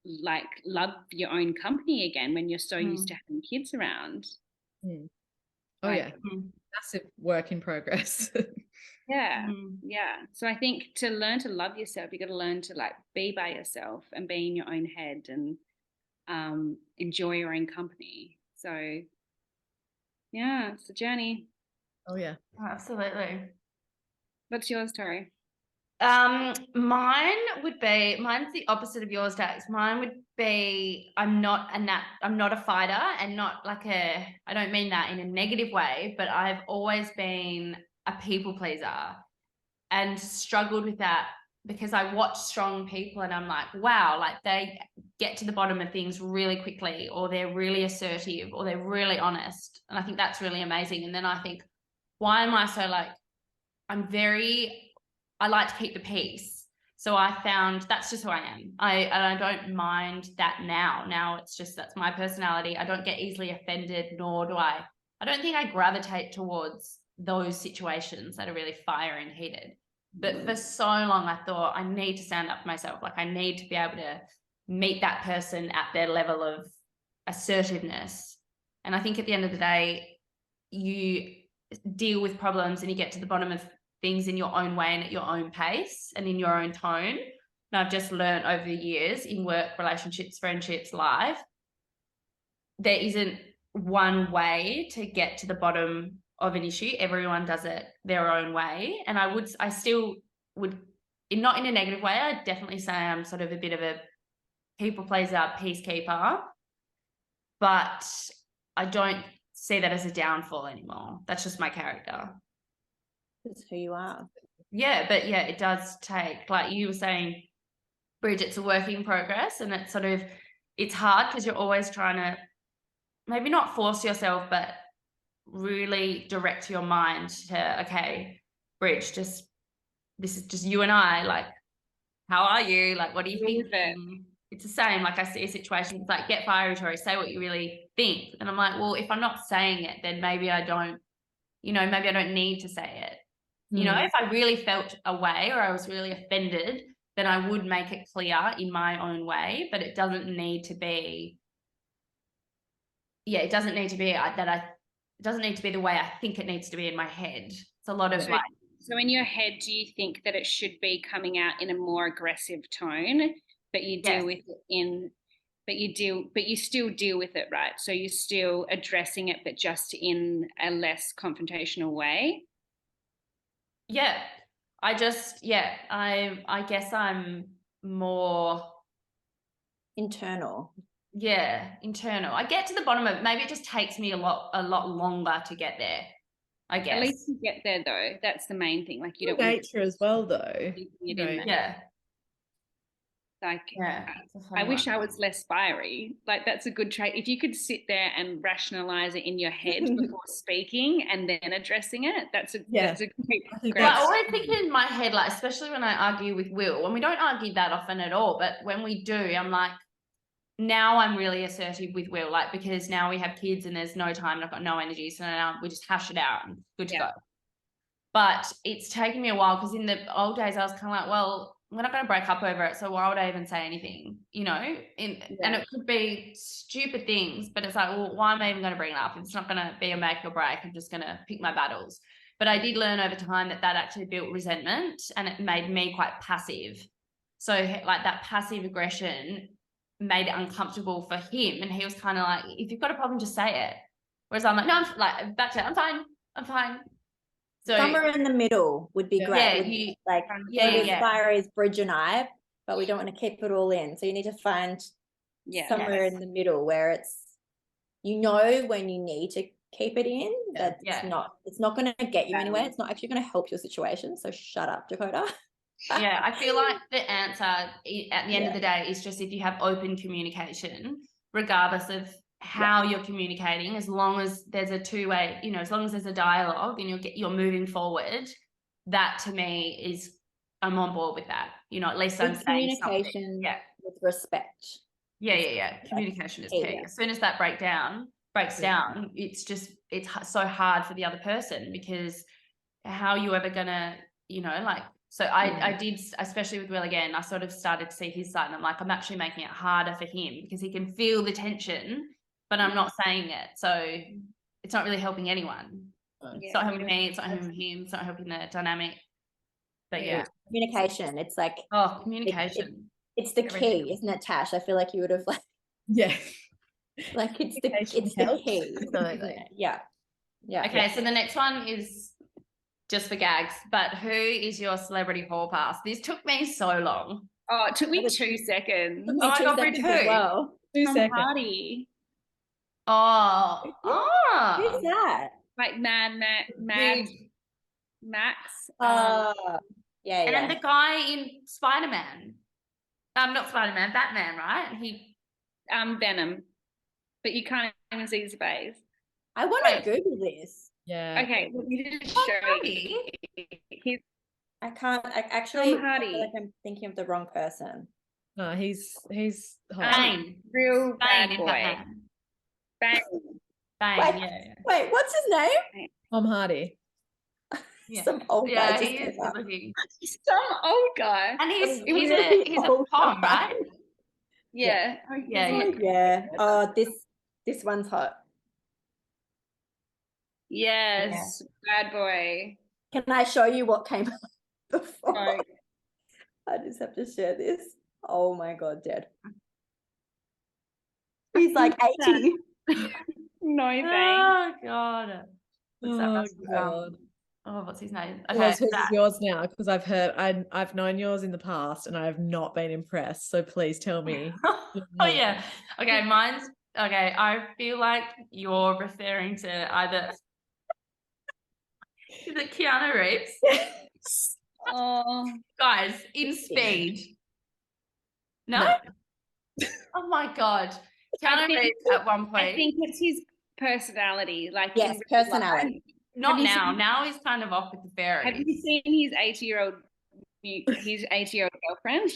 like love your own company again when you're so used to having kids around. Oh, like, yeah, massive work in progress. Yeah. So I think to learn to love yourself, you got to learn to like be by yourself and be in your own head and enjoy your own company. So yeah, it's a journey. Oh yeah, absolutely. What's yours, Tori? Mine's the opposite of yours, Dax. Mine would be, I'm not a fighter, and not like I don't mean that in a negative way, but I've always been a people pleaser and struggled with that because I watch strong people and I'm like, wow, like they get to the bottom of things really quickly, or they're really assertive, or they're really honest. And I think that's really amazing. And then I think, why am I so like, I like to keep the peace. So I found that's just who I am. I don't mind that now. Now it's just, that's my personality. I don't get easily offended, nor do I don't think I gravitate towards those situations that are really fiery and heated. But for so long, I thought I need to stand up for myself. Like, I need to be able to meet that person at their level of assertiveness. And I think at the end of the day, you deal with problems and you get to the bottom of things in your own way and at your own pace and in your own tone. And I've just learned over the years in work, relationships, friendships, life, there isn't one way to get to the bottom of an issue. Everyone does it their own way. And I still would, not in a negative way, I'd definitely say I'm sort of a bit of a people pleaser, peacekeeper, but I don't see that as a downfall anymore. That's just my character. That's who you are. Yeah, but yeah, it does take, like you were saying, Bridge, it's a work in progress, and it's sort of, it's hard because you're always trying to maybe not force yourself, but really direct your mind to, okay, Bridge, this is just you and I, like, how are you? Like, what do you think? It's the same. Like, I see a situation, it's like, get fiery, Tori, say what you really think. And I'm like, well, if I'm not saying it, then maybe I don't, maybe I don't need to say it. If I really felt a way or I was really offended, then I would make it clear in my own way, but it doesn't need to be, it doesn't need to be it doesn't need to be the way I think it needs to be in my head. It's a lot of So in your head, do you think that it should be coming out in a more aggressive tone, but you deal with it in but you still deal with it, right? So you're still addressing it, but just in a less confrontational way. Yeah. I guess I'm more internal. Internal. I get to the bottom of it. Maybe it just takes me a lot longer to get there, I guess. At least you get there though. That's the main thing. Like you don't nature as well though. Yeah. Like, yeah, I wish I was less fiery. Like that's a good trait. If you could sit there and rationalize it in your head before speaking and then addressing it, that's a great. Well, I always think in my head, like especially when I argue with Will, and we don't argue that often at all, but when we do, I'm like, now I'm really assertive with Will, like because now we have kids and there's no time and I've got no energy, so now we just hash it out and good to go. But it's taken me a while because in the old days I was kind of like, well, we're not going to break up over it, so why would I even say anything, you know? And it could be stupid things, but it's like, well, why am I even going to bring it up? It's not going to be a make or break. I'm just going to pick my battles. But I did learn over time that actually built resentment and it made me quite passive. So like that passive aggression made it uncomfortable for him, and he was kind of like, if you've got a problem, just say it. Whereas I'm like, no, I'm fine. So somewhere in the middle would be great. As fiery as Bridge and I, but we don't want to keep it all in. So you need to find somewhere in the middle where it's, you know, when you need to keep it in, that it's not going to get you anywhere. It's not actually going to help your situation. So shut up, Dakota. Yeah, I feel like the answer at the end of the day is just if you have open communication, regardless of how you're communicating, as long as there's a two-way, you know, as long as there's a dialogue and you're moving forward, that to me is, I'm on board with that. You know, at least I'm saying communication with respect. Yeah. Communication is key. As soon as that breaks down, it's so hard for the other person, because how are you ever gonna, you know, like, so I did, especially with Will again, I sort of started to see his side and I'm like, I'm actually making it harder for him because he can feel the tension, but I'm not saying it. So it's not really helping anyone. It's not helping me, it's not helping him, it's not helping the dynamic. But communication. It's like, communication. It's the key, isn't it, Tash? I feel like you would have like, like it's the key. Yeah. Okay, so the next one is just for gags, but who is your celebrity hall pass? This took me so long. Oh, it took me 2 seconds. Oh my God, Bridge, as well. 2 seconds. Hardy. Who's that? Like Max. And the guy in Spider-Man. Not Spider-Man, Batman, right? He Venom. But you can't even see his face. I want to Google this. Yeah. Okay, let me just show you. I can't. I feel like I'm thinking of the wrong person. No, he's Bane. Real bad boy. Bane. Wait, what's his name? Tom Hardy. Some old guy. He is good looking. Some old guy. And he's a Tom, right? Yeah. Oh, this one's hot. Yes, bad boy. Can I show you what came up before? No. I just have to share this. Oh my God, Dad. He's like 80. No thanks. Oh God. What's his name? Okay, who's yours now? Because I've known yours in the past and I have not been impressed. So please tell me. Okay, mine's okay. I feel like you're referring to either. Is it Keanu Reeves? Yes. Oh, guys, in Speed. No. Oh my God, Keanu Reeves at one point. I think it's his personality. Like personality. Not now. Now he's kind of off with the fairies. Have you seen his 80-year-old girlfriend?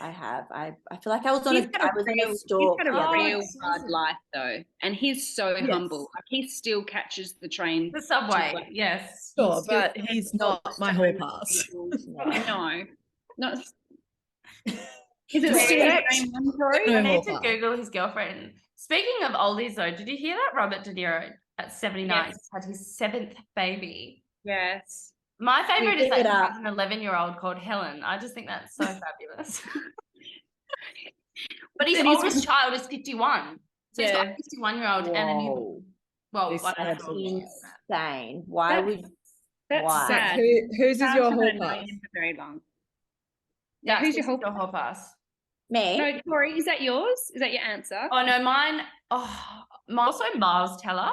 I have. I feel like I was on a stalk. He's got a real hard life though, and he's so humble. Like he still catches the train, the subway. Yes, sure, but he's not my hall pass. No, not. Is it still I need to Google his girlfriend. Speaking of oldies, though, did you hear that Robert De Niro at 79 had his 7th baby? Yes. My favorite is that he has an 11-year-old called Helen. I just think that's so fabulous. But his oldest child is 51. So he's got a 51-year-old and a newborn. Whoa. Well, This I don't That's know. insane. Why would That's why? sad. Whose is your Child's hall not known pass? him for very long. Yeah, Who's your whole whole pass? Me? No, Tori, is that yours? Is that your answer? Oh no, mine. Oh, also Mars Teller,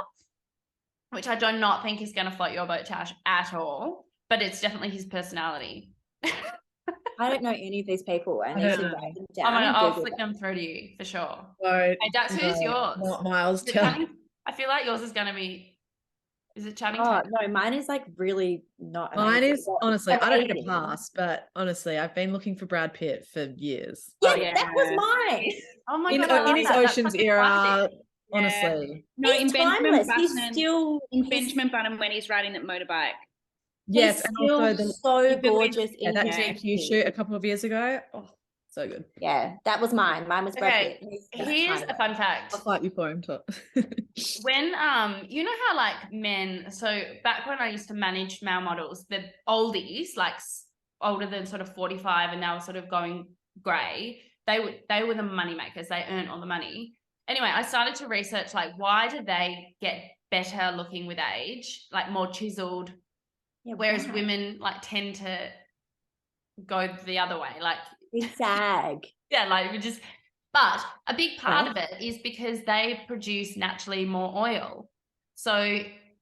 which I do not think is going to float your boat, Tash, at all. But it's definitely his personality. I don't know any of these people. I need to write them down. I'll flick them through to you for sure. No, Hey, Dax, who's yours? Not Miles Is it Teller. Channing? I feel like yours is going to be. Is it Channing? Oh Tatum? no, mine is like really not Mine amazing. is honestly, I don't need a Amazing. pass, but honestly, I've been looking for Brad Pitt for years. Yes, that was mine. Oh my In, god, I love in his that. That's Ocean's such a era, classic. honestly. No, He's in Benjamin timeless. Button. He's still In Benjamin Button when he's riding that motorbike. Yes, he's and still also the so gorgeous in that his GQ 50s. shoot a couple of years ago. Oh, so good. Yeah, that was mine. Mine was Brad Okay, Pitt. here's a fun fact. I'll fight you for him, Tot. When you know how like men, so back when I used to manage male models, the oldies, like older than sort of 45 and now sort of going grey, they were the money makers. They earn all the money. Anyway, I started to research like why do they get better looking with age, like more chiseled, whereas women like tend to go the other way, like they sag. yeah, like we just. But a big part of it is because they produce naturally more oil. So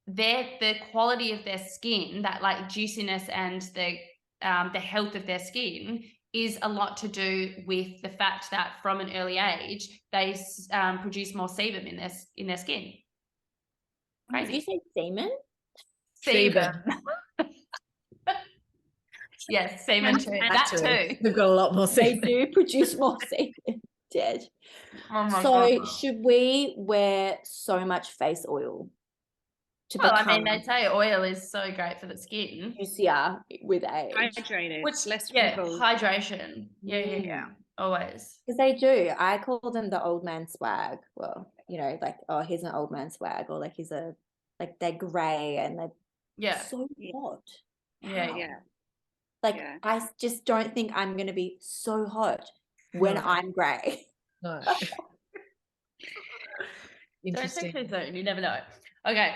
the quality of their skin, that like juiciness and the health of their skin is a lot to do with the fact that from an early age, they produce more sebum in their skin. Crazy. Did you say semen? Sebum. Yes, semen too. That too. They've got a lot more They semen. do produce more semen. Dead. Oh my So God. should we wear so much face oil to Well, I become mean, they say oil is so great for the skin. juicier with age? Hydrated. Which, less yeah, wrinkles. hydration. Yeah. Always. Because they do. I call them the old man swag. Well, you know, like, oh, he's an old man swag, or like they're grey and they're so hot. Yeah. Like, I just don't think I'm going to be so hot when I'm grey. No. Interesting. Don't take too soon. You never know. Okay.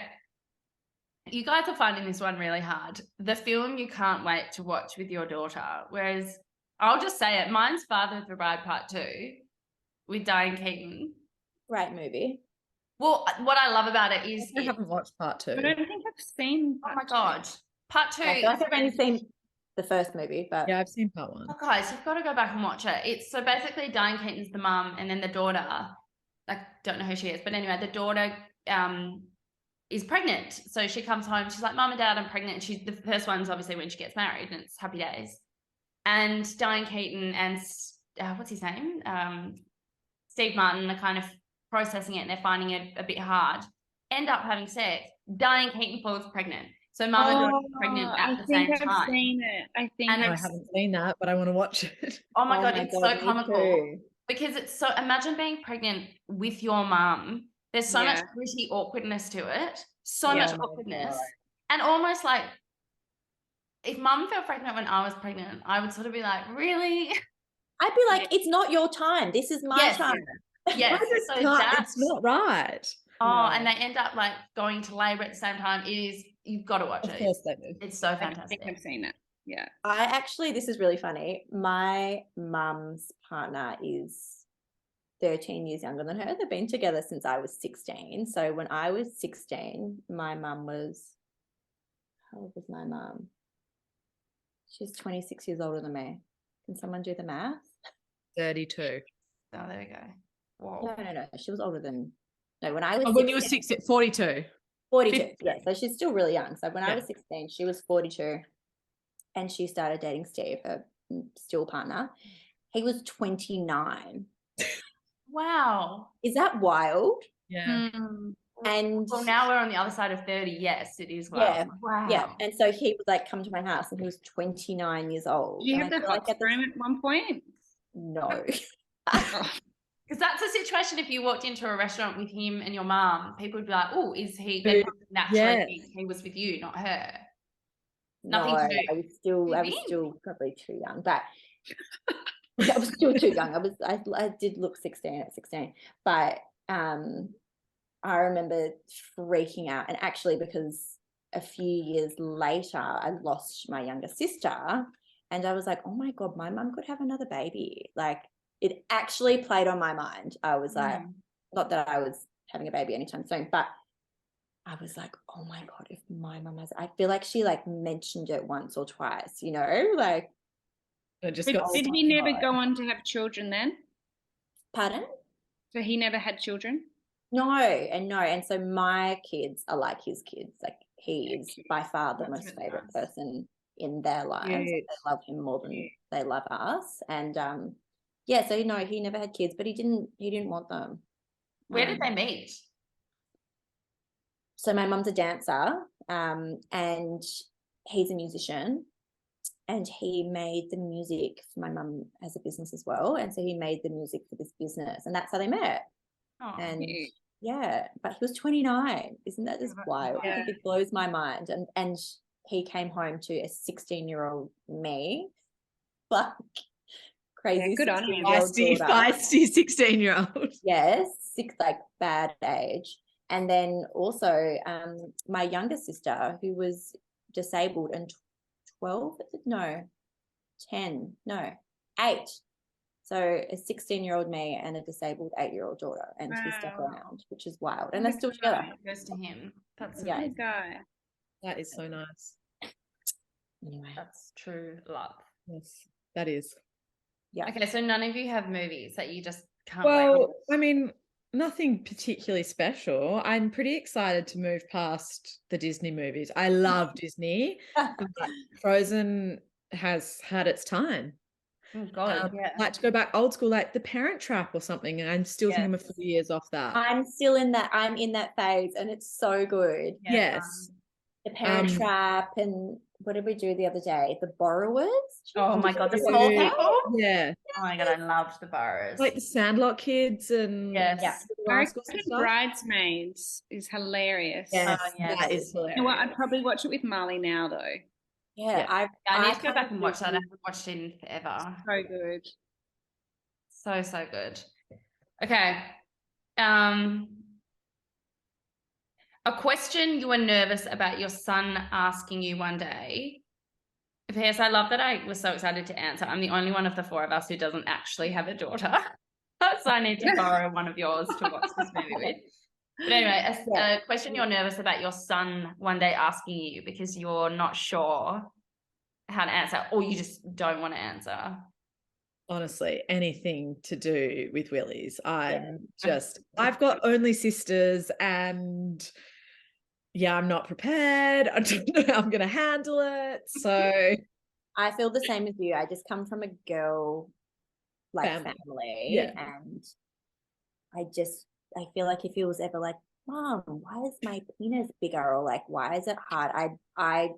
You guys are finding this one really hard. The film you can't wait to watch with your daughter. Whereas, I'll just say it. Mine's Father of the Bride Part 2 with Diane Keaton. Great movie. Well, what I love about it is... I haven't watched Part 2. I don't think I've seen Oh my God. Part 2... I feel like I've only seen the first movie, but... Yeah, I've seen Part 1. Oh, guys, you've got to go back and watch it. It's so basically Diane Keaton's the mum and then the daughter, I don't know who she is, but anyway, the daughter is pregnant. So she comes home, she's like, Mum and Dad, I'm pregnant. And the first one's obviously when she gets married and it's happy days. And Diane Keaton and, what's his name? Steve Martin are kind of processing it and they're finding it a bit hard. End up having sex. Diane Keaton falls pregnant. So mum and daughter are pregnant at the same time. I've seen it. I haven't seen that, but I want to watch it. Oh my God, it's so comical. Too. Because it's so, imagine being pregnant with your mum. There's so much gritty awkwardness to it. So much awkwardness. And almost like, if mum felt pregnant when I was pregnant, I would sort of be like, really? I'd be like, it's not your time. This is my time. Yes. So it's not right. Oh, and they end up like going to labour at the same time. You've got to watch it. Of course they do. It's so I fantastic. think I've seen it. Yeah. This is really funny. My mum's partner is 13 years younger than her. They've been together since I was 16. So when I was 16, my mum was, how old was my mum? She's 26 years older than me. Can someone do the math? 32. Oh, there we go. Whoa. No. She was older than, no, when I was when you were 16, 42. 42. 50. Yeah, so she's still really young. So when I was 16, she was 42 and she started dating Steve, her still partner. He was 29. Wow. Is that wild? Yeah. And well, now we're on the other side of 30. Yes, it is wild. Yeah. Wow. Yeah. And so he would like come to my house and he was 29 years old. Did you And have the I feel hot like room at one point? No. Because that's a situation if you walked into a restaurant with him and your mum, people would be like, oh, is he naturally think he was with you, not her? Nothing to do. I was still probably too young. But I was still too young. I did look 16 at 16, but I remember freaking out. And actually, because a few years later, I lost my younger sister, and I was like, oh my God, my mum could have another baby. Like, it actually played on my mind. I was like, not that I was having a baby anytime soon, but I was like, oh my God, if my mum has, I feel like she like mentioned it once or twice, you know, like. I just Did got he never go on to have children then? Pardon? So he never had children? No. And so my kids are like his kids. Like, he is by far the most really favorite nice. person in their lives. Cute. They love him more than they love us. And yeah, so no, he never had kids, but he didn't want them. Where did they meet? So my mum's a dancer, and he's a musician, and he made the music. My mum has a business as well, and so he made the music for this business, and that's how they met. Oh, And cute. yeah, but he was 29. Isn't that just wild? Yeah. Like, it blows my mind. And he came home to a 16-year-old me, like crazy, Yeah, good on him. 16-year-old daughter. Feisty 16-year-old. Yes, like bad age. And then also my younger sister, who was disabled and 12, 10, no, 8. So a 16-year-old me and a disabled 8-year-old daughter, and he stuck Wow. around, which is wild. And they're still together. Goes to him. That's Yeah. Good guy. That is so nice. Anyway, That's true love. Yes, that is. yeah. Okay, so none of you have movies that you just can't Well, wait. I mean, nothing particularly special. I'm pretty excited to move past the Disney movies. I love Disney, but Frozen has had its time. Oh God, yeah. I'd like to go back old school, like The Parent Trap or something, and I still think I'm a few years off that. I'm still in that. I'm in that phase, and it's so good. Yes. The Parent Trap, and what did we do the other day? The Borrowers. Oh my God, the Soul People. Yeah. Oh my God, I loved the Burrows. Like the Sandlot Kids and Yes. I reckon and stuff. Bridesmaids is hilarious. Yes, yes. that is hilarious. You know what? I'd probably watch it with Marley now, though. Yeah, I need to go back and watch that. I haven't watched it in forever. So good. So good. Okay. A question you were nervous about your son asking you one day. P.S. I love that I was so excited to answer. I'm the only one of the 4 of us who doesn't actually have a daughter. So I need to borrow one of yours to watch this movie with. But anyway, a question you're nervous about your son one day asking you because you're not sure how to answer, or you just don't want to answer. Honestly, anything to do with Willies. I've got only sisters, and I'm not prepared. I don't know how I'm going to handle it. So I feel the same as you. I just come from a girl family. And I feel like if he was ever like, Mom, why is my penis bigger, or like, why is it hard? I'm like,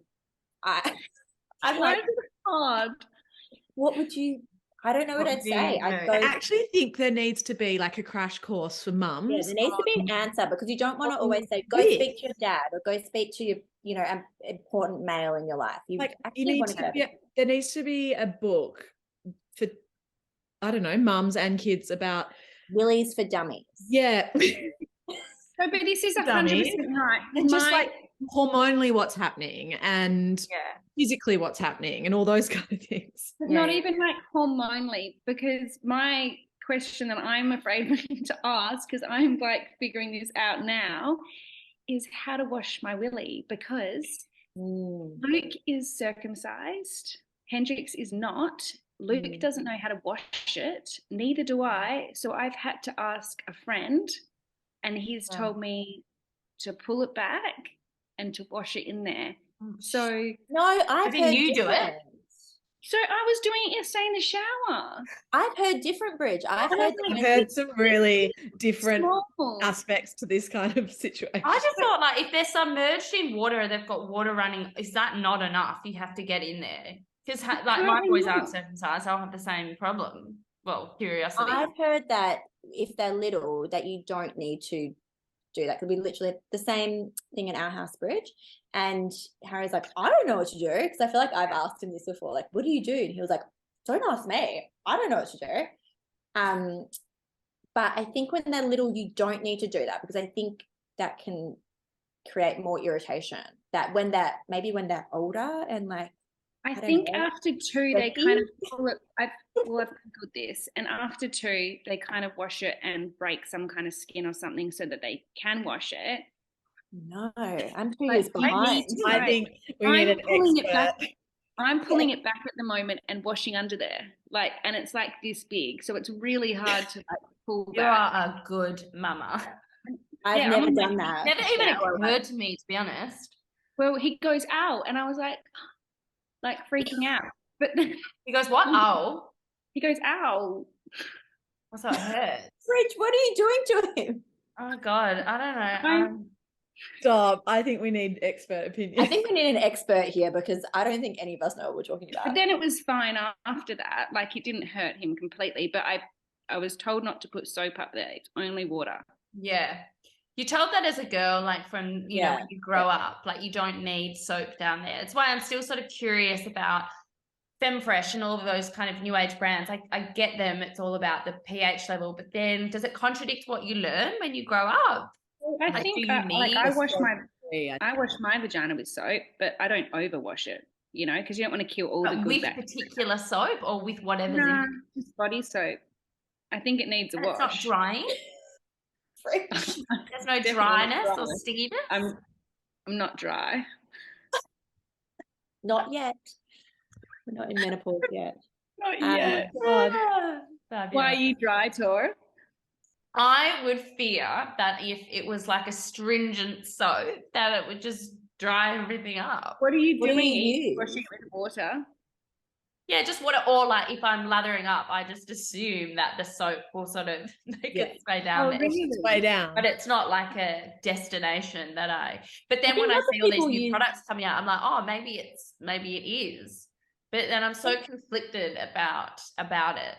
hard. What would you? I don't know what I'd say. I actually think there needs to be like a crash course for mums. Yeah, there needs to be an answer, because you don't want to always say, go speak to your dad, or go speak to your, important male in your life. There needs to be a book for, I don't know, mums and kids about Willies for dummies. Yeah. So, but this is 100% right. And just like hormonally what's happening and physically what's happening and all those kind of things. Not even like hormonally, because my question that I'm afraid to ask, because I'm like figuring this out now, is how to wash my willy, because Luke is circumcised, Hendrix is not. Luke doesn't know how to wash it, neither do I. So I've had to ask a friend, and he's told me to pull it back and to wash it in there. So no, I've heard you do it. So I was doing it yesterday in the shower. I've heard different, Bridge. I've heard some really different aspects to this kind of situation. I just thought, like, if they're submerged in water, they've got water running, is that not enough? You have to get in there. Because, like, my boys aren't circumcised, I'll have the same problem. Well, curiosity. I've heard that if they're little, that you don't need to do that. Could be literally the same thing in our house, Bridge. And Harry's like, I don't know what to do, because I feel like I've asked him this before. Like, what do you do? And he was like, don't ask me. I don't know what to do. But I think when they're little, you don't need to do that, because I think that can create more irritation. That when they're older and like, I think after 2, they kind of I've googled this, and after 2, they kind of wash it and break some kind of skin or something so that they can wash it. No, I'm 2 years behind. I think we need an expert. I'm pulling it back at the moment and washing under there, like, and it's like this big, so it's really hard to like pull back. You are a good mama. I've never done that. Never even occurred to me, to be honest. Well, he goes, ow, and I was like freaking out. But then he goes, what? Ow. He goes, ow. What's that hurt? Rich, what are you doing to him? Oh God, I don't know. Stop. I think we need expert opinion. I think we need an expert here, because I don't think any of us know what we're talking about. But then it was fine after that. Like, it didn't hurt him completely, but I was told not to put soap up there. It's only water. Yeah. You're told that as a girl, like from, you know, when you grow up, like you don't need soap down there. It's why I'm still sort of curious about FemFresh and all of those kind of new age brands. I get them. It's all about the pH level, but then does it contradict what you learn when you grow up? I think I wash my vagina with soap, but I don't overwash it, you know, because you don't want to kill all the good with bacteria. particular soap or with whatever's in it? Just body soap. I think it needs a wash. It's not drying. There's no dryness or stickiness. I'm not dry. Not yet. We're not in menopause yet. Not yet. Why are you dry, Tor? I would fear that if it was like a stringent soap, that it would just dry everything up. What are you doing? You washing it with water? Yeah, just water. Or like if I'm lathering up, I just assume that the soap will sort of make its way down there. Its way down. But it's not like a destination that I. But then when I see all these new products coming out, I'm like, oh, maybe it is. But then I'm so conflicted about it.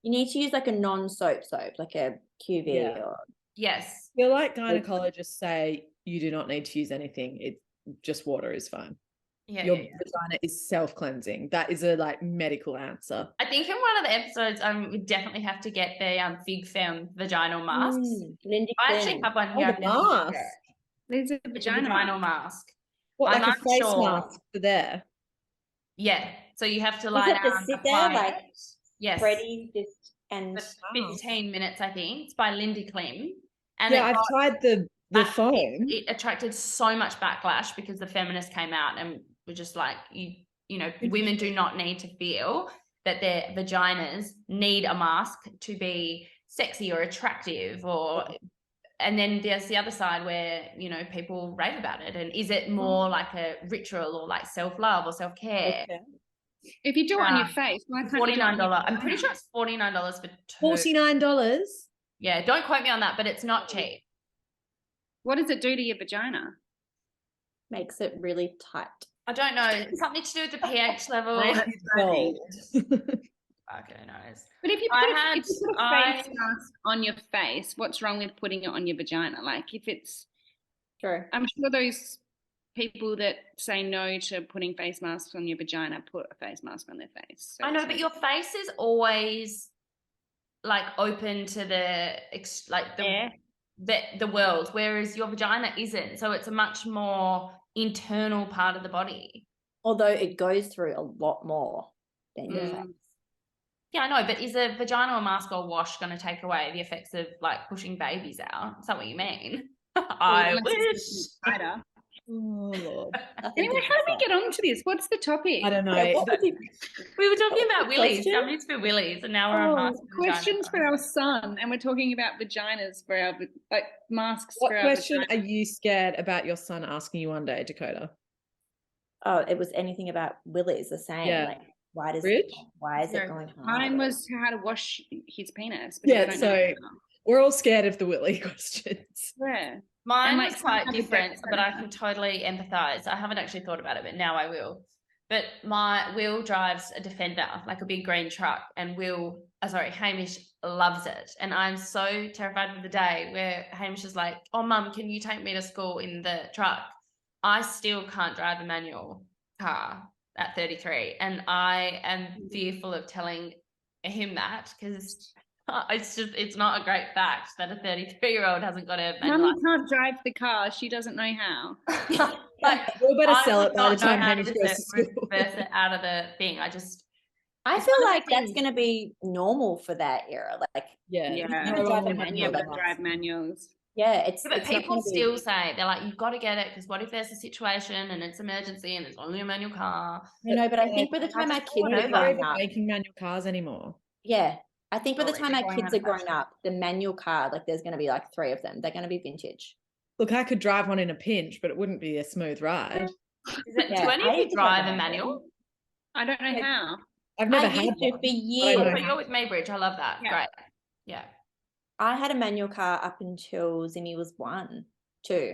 You need to use like a non-soap soap, like a QV or. Yes. I feel like gynecologists say you do not need to use anything. It's just water is fine. Yeah, your vagina is self-cleansing. That is a like medical answer. I think in one of the episodes, we definitely have to get the Fig Femme vaginal masks. I actually have one here. The mask. There's a vaginal mask. What, like a face mask for there? Yeah. So you have to lie down. Sit there like ready, just and 15 minutes, I think. It's by Lindy Klim. And I've tried the foam. It attracted so much backlash because the feminists came out and were just like, you know, women do not need to feel that their vaginas need a mask to be sexy or attractive and then there's the other side where, you know, people rave about it. And is it more like a ritual or like self-love or self-care? Okay. If you do it on your face, $49. I'm pretty sure it's $49 for 2. $49? Yeah, don't quote me on that, but it's not cheap. What does it do to your vagina? Makes it really tight. I don't know. Something to do with the pH level. Okay, nice. But if you put a face mask on your face, what's wrong with putting it on your vagina? Like if it's true, I'm sure those people that say no to putting face masks on your vagina put a face mask on their face. So I know, but your face is always like open to the world, whereas your vagina isn't. So it's a much more internal part of the body. Although it goes through a lot more than your face. Yeah, I know, but is a vaginal mask or wash going to take away the effects of like pushing babies out? Is that what you mean? I wish. Oh, Lord. Anyway, how did we get on to this? What's the topic? I don't know. We were talking about willies. Dummies for willies, and now we're on questions for our son, and we're talking about vaginas for our masks. What for our question are you scared about your son asking you one day, Dakota? Oh, it was anything about willies. The same. Yeah. Like, why is it going hard? Mine was how to wash his penis. Yeah, so we're all scared of the willy questions. Yeah. Mine was quite different, but I can totally empathize. I haven't actually thought about it, but now I will. But Will drives a Defender, like a big green truck, and Hamish loves it. And I'm so terrified of the day where Hamish is like, oh, Mum, can you take me to school in the truck? I still can't drive a manual car. at 33, and I am fearful of telling him that because it's not a great fact that a 33-year-old hasn't got a manual Mummy license. can't drive the car. She doesn't know how. Like, We'll better I sell would it by the not know time how Hamish to goes to school. reverse it out of the thing. I It's feel one of like those that's things- going to be normal for that era. Like, Yeah. Yeah, you're gonna drive a and you manual. have got to drive manuals. Yeah, but it's not people gonna be. still say, they're like, you've got to get it because what if there's a situation and it's emergency and it's only a manual car? I know, but I think by the time our just kids don't are know They're grown up, making manual cars anymore. yeah, I think by the Oh, time they're our going kids out are of grown fashion. up, the manual car, like there's going to be like 3 of them. They're going to be vintage. Look, I could drive one in a pinch, but it wouldn't be a smooth ride. Yeah, Do any I of you used to drive drive a a manual? I don't know how. I've never I had used to one. for I years. know But you're with me, Bridge. I love that. Yeah. Great. Yeah. I had a manual car up until Zimmy was 1, 2.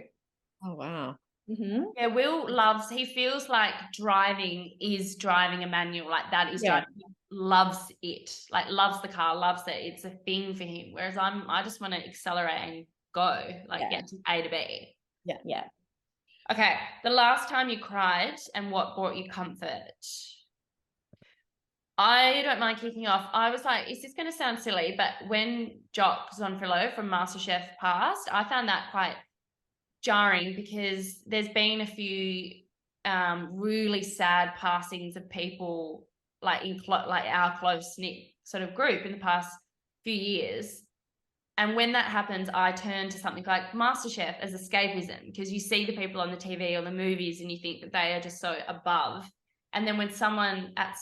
Oh, wow. Mm-hmm. Yeah, Will he feels like driving is driving a manual, like that is Yeah. driving. He loves it, like loves the car, loves it. It's a thing for him. Whereas I just want to accelerate and go, like get to A to B. Yeah. Okay, the last time you cried and what brought you comfort? I don't mind kicking off. I was like, is this going to sound silly? But when Jock Zonfillo from MasterChef passed, I found that quite jarring because there's been a few really sad passings of people like like our close knit sort of group in the past few years. And when that happens, I turn to something like MasterChef as escapism because you see the people on the TV or the movies and you think that they are just so above. And then when someone at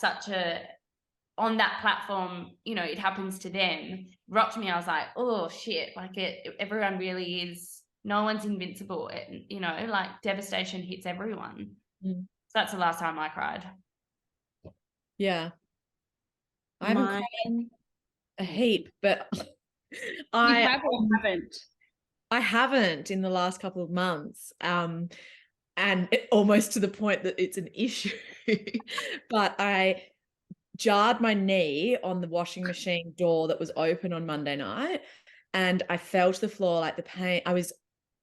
on that platform, you know, it happens to them, rocked me. I was like, oh shit, like everyone really is, no one's invincible. You know, like devastation hits everyone. So that's the last time I cried. Yeah. I haven't cried Mine, a heap, but You have or haven't? I haven't in the last couple of months. And almost to the point that it's an issue. But I jarred my knee on the washing machine door that was open on Monday night, and I fell to the floor, like the pain. I was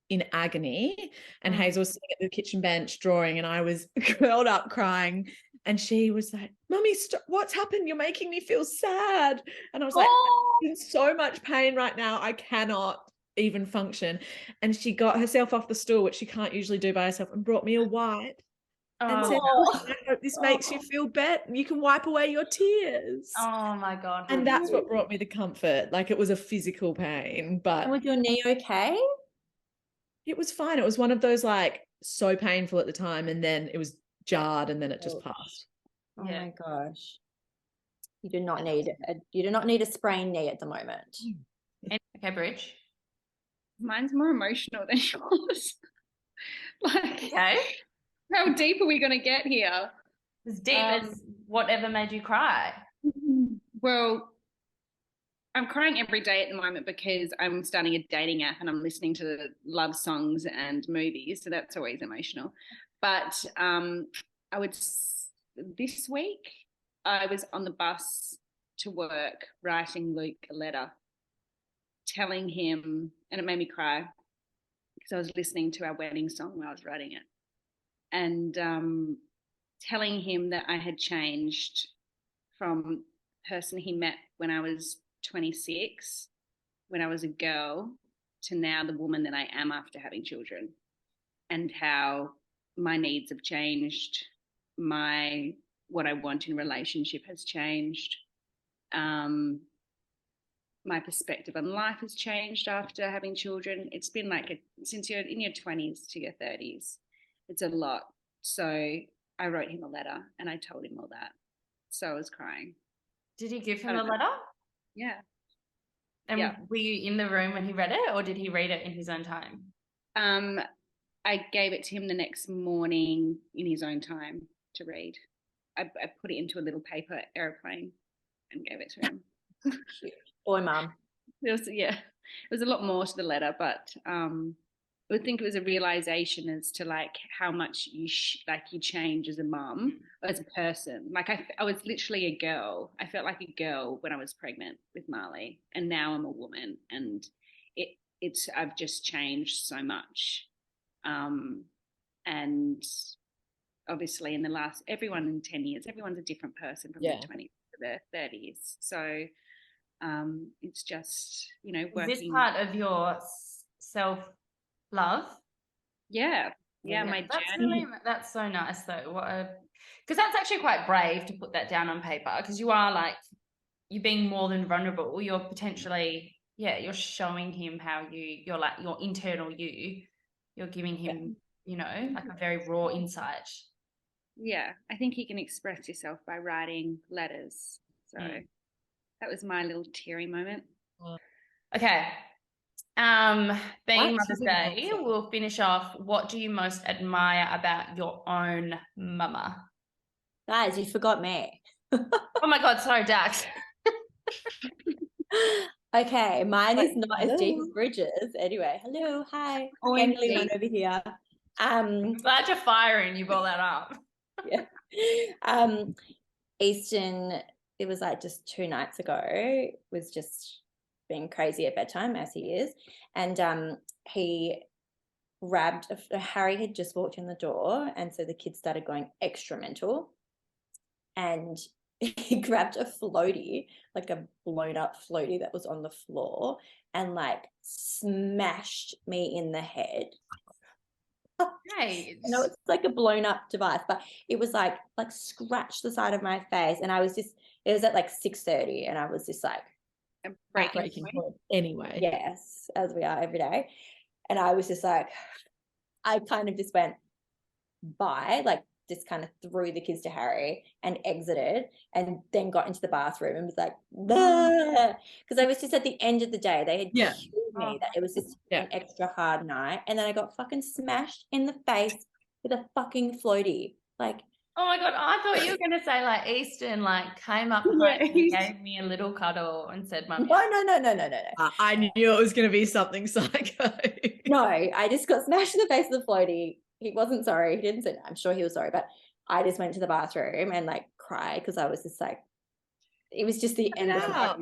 in agony, and Hazel was sitting at the kitchen bench drawing, and I was curled up crying, and she was like, "Mummy, stop, what's happened? You're making me feel sad." And I was like, I'm in so much pain right now, I cannot even function. And she got herself off the stool, which she can't usually do by herself, and brought me a wipe and said, I hope this makes you feel better. You can wipe away your tears. Oh my God. And that's what brought me the comfort. Like, it was a physical pain, but was your knee okay? it was fine. It was one of those like so painful at the time, and then it was jarred, and then it just passed. Oh my gosh. You do not need a sprained knee at the moment. Okay, Bridge. Mine's more emotional than yours. Like, Okay. how deep are we going to get here? As deep as whatever made you cry. Well, I'm crying every day at the moment because I'm starting a dating app and I'm listening to love songs and movies, so that's always emotional. But this week I was on the bus to work writing Luke a letter, telling him, and it made me cry because I was listening to our wedding song while I was writing it, and telling him that I had changed from the person he met when I was 26, when I was a girl, to now the woman that I am after having children, and how my needs have changed, what I want in relationship has changed, my perspective on life has changed after having children. It's been like since you're in your 20s to your 30s, it's a lot. So I wrote him a letter and I told him all that. So I was crying. Did he give him a letter? Yeah. And were you in the room when he read it, or did he read it in his own time? I gave it to him the next morning in his own time to read. I put it into a little paper airplane and gave it to him. Boy, Mum. It was a lot more to the letter, but I would think it was a realization as to like how much you change as a mum, or as a person. Like I was literally a girl. I felt like a girl when I was pregnant with Marley, and now I'm a woman, and I've just changed so much. And obviously everyone in 10 years, everyone's a different person from their 20s to their 30s. So it's just, working. Is this part of your self-love? Yeah, my journey. That's so nice though. Because that's actually quite brave to put that down on paper, because you are like, you're being more than vulnerable. You're potentially, you're showing him how you're like your internal you. You're giving him, like a very raw insight. Yeah, I think you can express yourself by writing letters. So that was my little teary moment. Okay. Being Mother's Day, we'll finish off. What do you most admire about your own mama? Guys, you forgot me. Oh my God, sorry, Dax. Okay, mine is not as deep as Bridges. Anyway, hello, hi. Gangly one over here. I'm glad you're firing. You brought that up. Yeah. Easton, it was like just 2 nights ago, was just being crazy at bedtime, as he is, and he grabbed Harry had just walked in the door, and so the kids started going extra mental, and he grabbed a floaty, like a blown up floaty that was on the floor, and like smashed me in the head. Hey, No, it's like a blown up device, but it was like scratched the side of my face, and it was at like 6:30, and I was just like breaking point anyway. Yes, as we are every day. And I was just like, I kind of just went bye, like just kind of threw the kids to Harry and exited, and then got into the bathroom and was like, because I was just at the end of the day, they had killed me, that it was just an extra hard night, and then I got fucking smashed in the face with a fucking floaty. Like, oh my God, I thought you were going to say like Easton like came up behind me, gave me a little cuddle and said, Mummy. No. I knew it was going to be something psycho. No, I just got smashed in the face with the floaty. He wasn't sorry. He didn't say no. I'm sure he was sorry, but I just went to the bathroom and like cried, because I was just like, it was just the end of the night.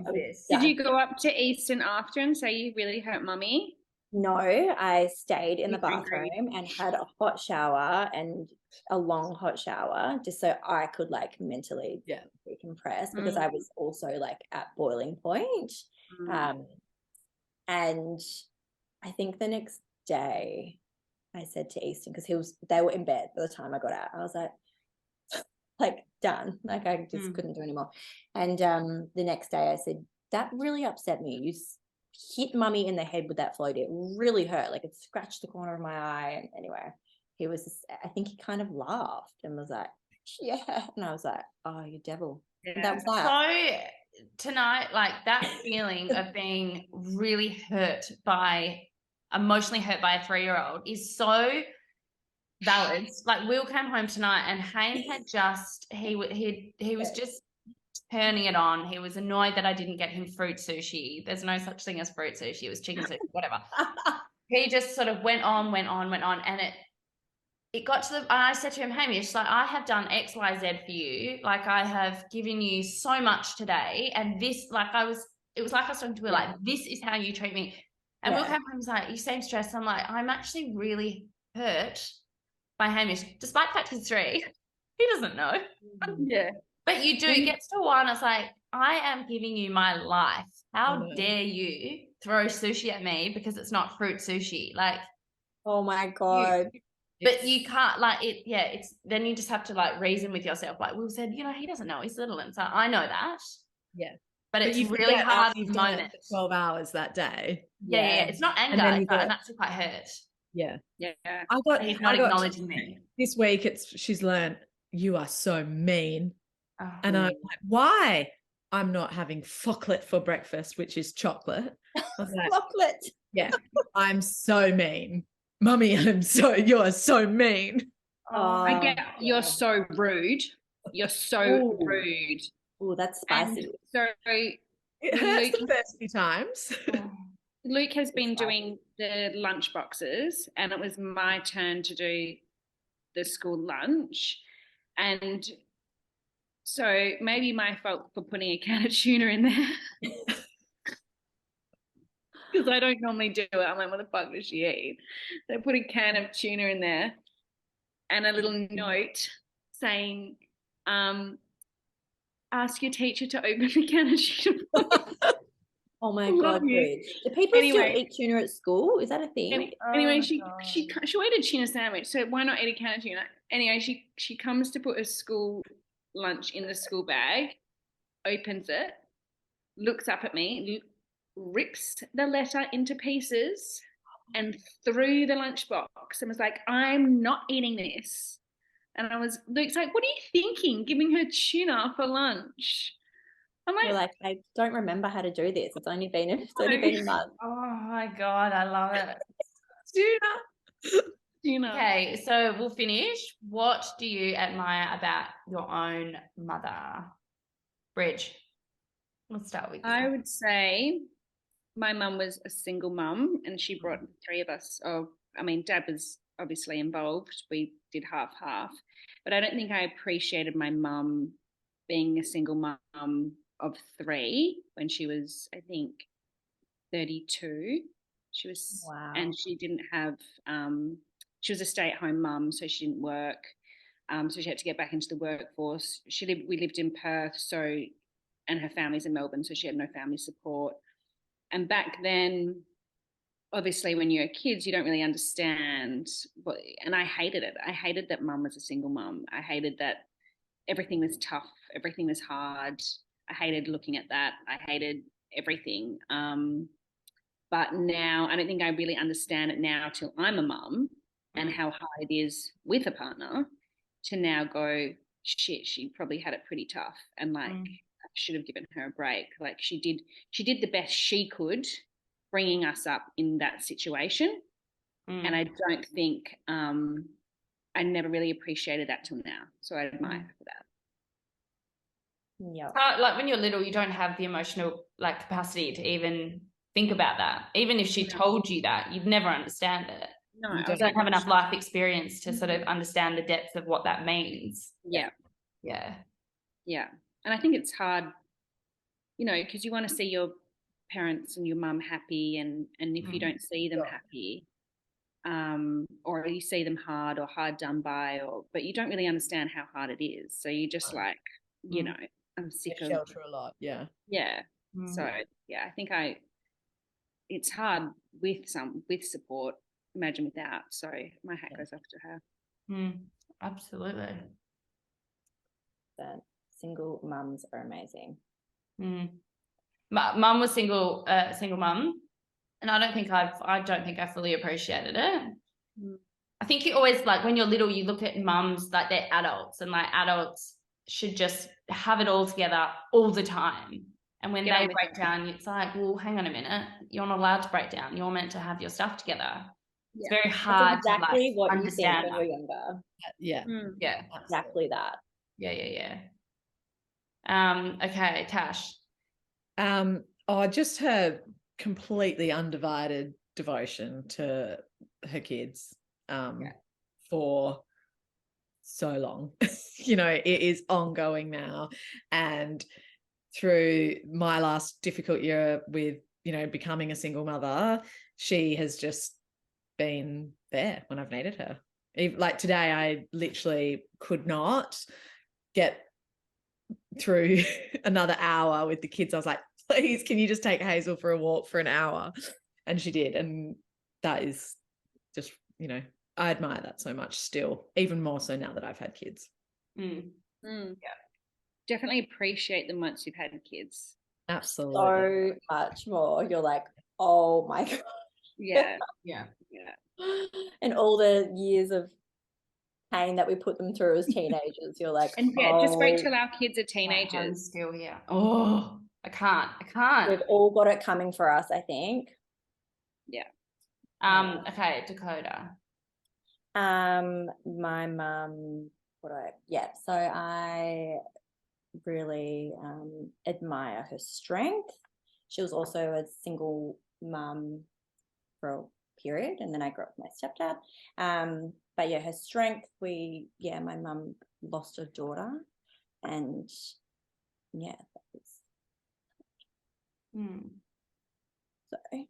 Did you go up to Easton after and say you really hurt Mummy? No, I stayed in the bathroom and had a hot shower, and a long hot shower, just so I could like mentally decompress, because I was also like at boiling point. And I think the next day I said to Easton, because they were in bed by the time I got out, I was like done, like I just couldn't do anymore. And the next day I said, that really upset me. You hit Mummy in the head with that floaty. It really hurt, like it scratched the corner of my eye. And anyway, I think he kind of laughed and was like, yeah. And I was like, oh, you devil. And that was that. So tonight, like that feeling of being really emotionally hurt by a 3-year-old is so valid. Like Will came home tonight and Hayne had he was just turning it on. He was annoyed that I didn't get him fruit sushi. There's no such thing as fruit sushi. It was chicken sushi, whatever. He just sort of went on, and it got to I said to him, Hamish, like, I have done X, Y, Z for you. Like, I have given you so much today, and this, like, it was like I was talking to Will, like, this is how you treat me. And Will came home and was like, you seem stressed. I'm like, I'm actually really hurt by Hamish, despite the fact he's 3. He doesn't know. Yeah. But you do, it gets to 1, it's like, I am giving you my life. How dare you throw sushi at me because it's not fruit sushi? Like, oh my God. But you can't, like, it's then you just have to like reason with yourself. Like Will said, he doesn't know, he's little, and so I know that. Yeah. But it's really hard you've at the done moment. it for 12 hours that day. Yeah. It's not anger, I'm actually quite hurt. Yeah. He's not acknowledging me. This week she's learned, you are so mean. Oh, and I'm like, why? I'm not having chocolate for breakfast, which is chocolate. I was like, chocolate. Yeah. I'm so mean. Mummy, you're so mean. I get you're so rude. You're so rude. Oh, that's spicy. And so it hurts the first few times. Luke has been doing the lunch boxes, and it was my turn to do the school lunch. And so maybe my fault for putting a can of tuna in there. Because I don't normally do it. I'm like, what the fuck does she eat? So I put a can of tuna in there. and a little note saying, ask your teacher to open the can of tuna. Oh my Love God, you. Bridge. Do people still Anyway. eat tuna at school? Is that a thing? Anyway, Oh, she God. ordered a tuna sandwich, so why not eat a can of tuna? Anyway, she comes to put a school lunch in the school bag, opens it, looks up at me, rips the letter into pieces and threw the lunchbox and was like, I'm not eating this. And Luke's like, what are you thinking, giving her tuna for lunch? I'm You're like, like, I don't remember how to do this. It's only been a month. Oh my God, I love it. tuna. Okay, so we'll finish. What do you admire about your own mother? Bridge, let's start with you. I would say my mum was a single mum and she brought the three of us. Dad was obviously involved. We did half, but I don't think I appreciated my mum being a single mum of three when she was, I think, 32. She was, Wow. and she didn't have, she was a stay-at-home mum, so she didn't work. So she had to get back into the workforce. We lived in Perth, and her family's in Melbourne, so she had no family support. And back then, obviously, when you're kids, you don't really understand and I hated it. I hated that mum was a single mum. I hated that everything was tough, everything was hard. I hated looking at that. I hated everything. But now I don't think I really understand it now till I'm a mum and how hard it is with a partner to now go, shit, she probably had it pretty tough. And like, I should have given her a break. Like she did the best she could bringing us up in that situation. And I don't think, I never really appreciated that till now. So I admire her for that. Yeah. Like when you're little, you don't have the emotional like capacity to even think about that. Even if she told you that, you'd never understand it. No, you don't have enough life experience to sort of understand the depth of what that means. Yeah. And I think it's hard, because you want to see your parents and your mum happy, and if you don't see them happy, or you see them hard or hard done by, but you don't really understand how hard it is. So you just like, I'm sick of shelter a lot. Yeah. So I think it's hard with support. Imagine without. So my hat goes off to her. Absolutely. That single mums are amazing. Mum was single mum, and I don't think I fully appreciated it. I think you always, like when you're little, you look at mums like they're adults, and like adults should just have it all together all the time. And when they break down, it's like, well, hang on a minute, you're not allowed to break down. You're meant to have your stuff together. It's very hard That's exactly to what understand you think when you're younger. Yeah. Exactly that. Yeah. Okay, Tash. Just her completely undivided devotion to her kids for so long. It is ongoing now, and through my last difficult year with becoming a single mother, she has just been there when I've needed her. Like today, I literally could not get through another hour with the kids. I was like, please, can you just take Hazel for a walk for an hour? And she did. And that is just, I admire that so much still, even more so now that I've had kids. Yeah. Definitely appreciate them once you've had kids. Absolutely. So much more. You're like, oh my God. Yeah. And all the years of pain that we put them through as teenagers, you're like, and just wait till our kids are teenagers. Still here. Oh, I can't. We've all got it coming for us, I think. Yeah. Okay, Dakota. My mum, so I really admire her strength. She was also a single mum for a period, and then I grew up with my stepdad. But her strength, my mum lost her daughter, and that was sorry.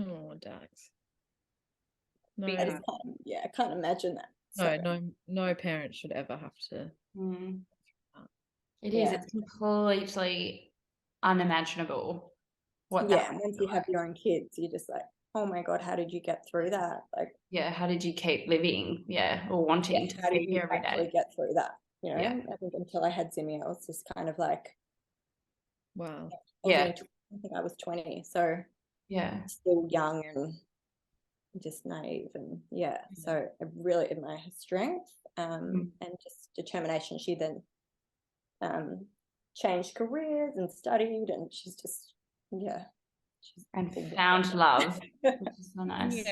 Oh, Dax. No. I can't imagine that No parent should ever have to. It is. It's completely unimaginable. Once you have your own kids, you're just like, oh my God, how did you get through that? Like, how did you keep living? Or wanting to how did be you here every actually day? get through that? I think until I had Zimmy, I was just kind of like, wow. I think I was 20, so still young and just naive, and so I really admire her strength and just determination. She then changed careers and studied, and she's just found love, which is so nice.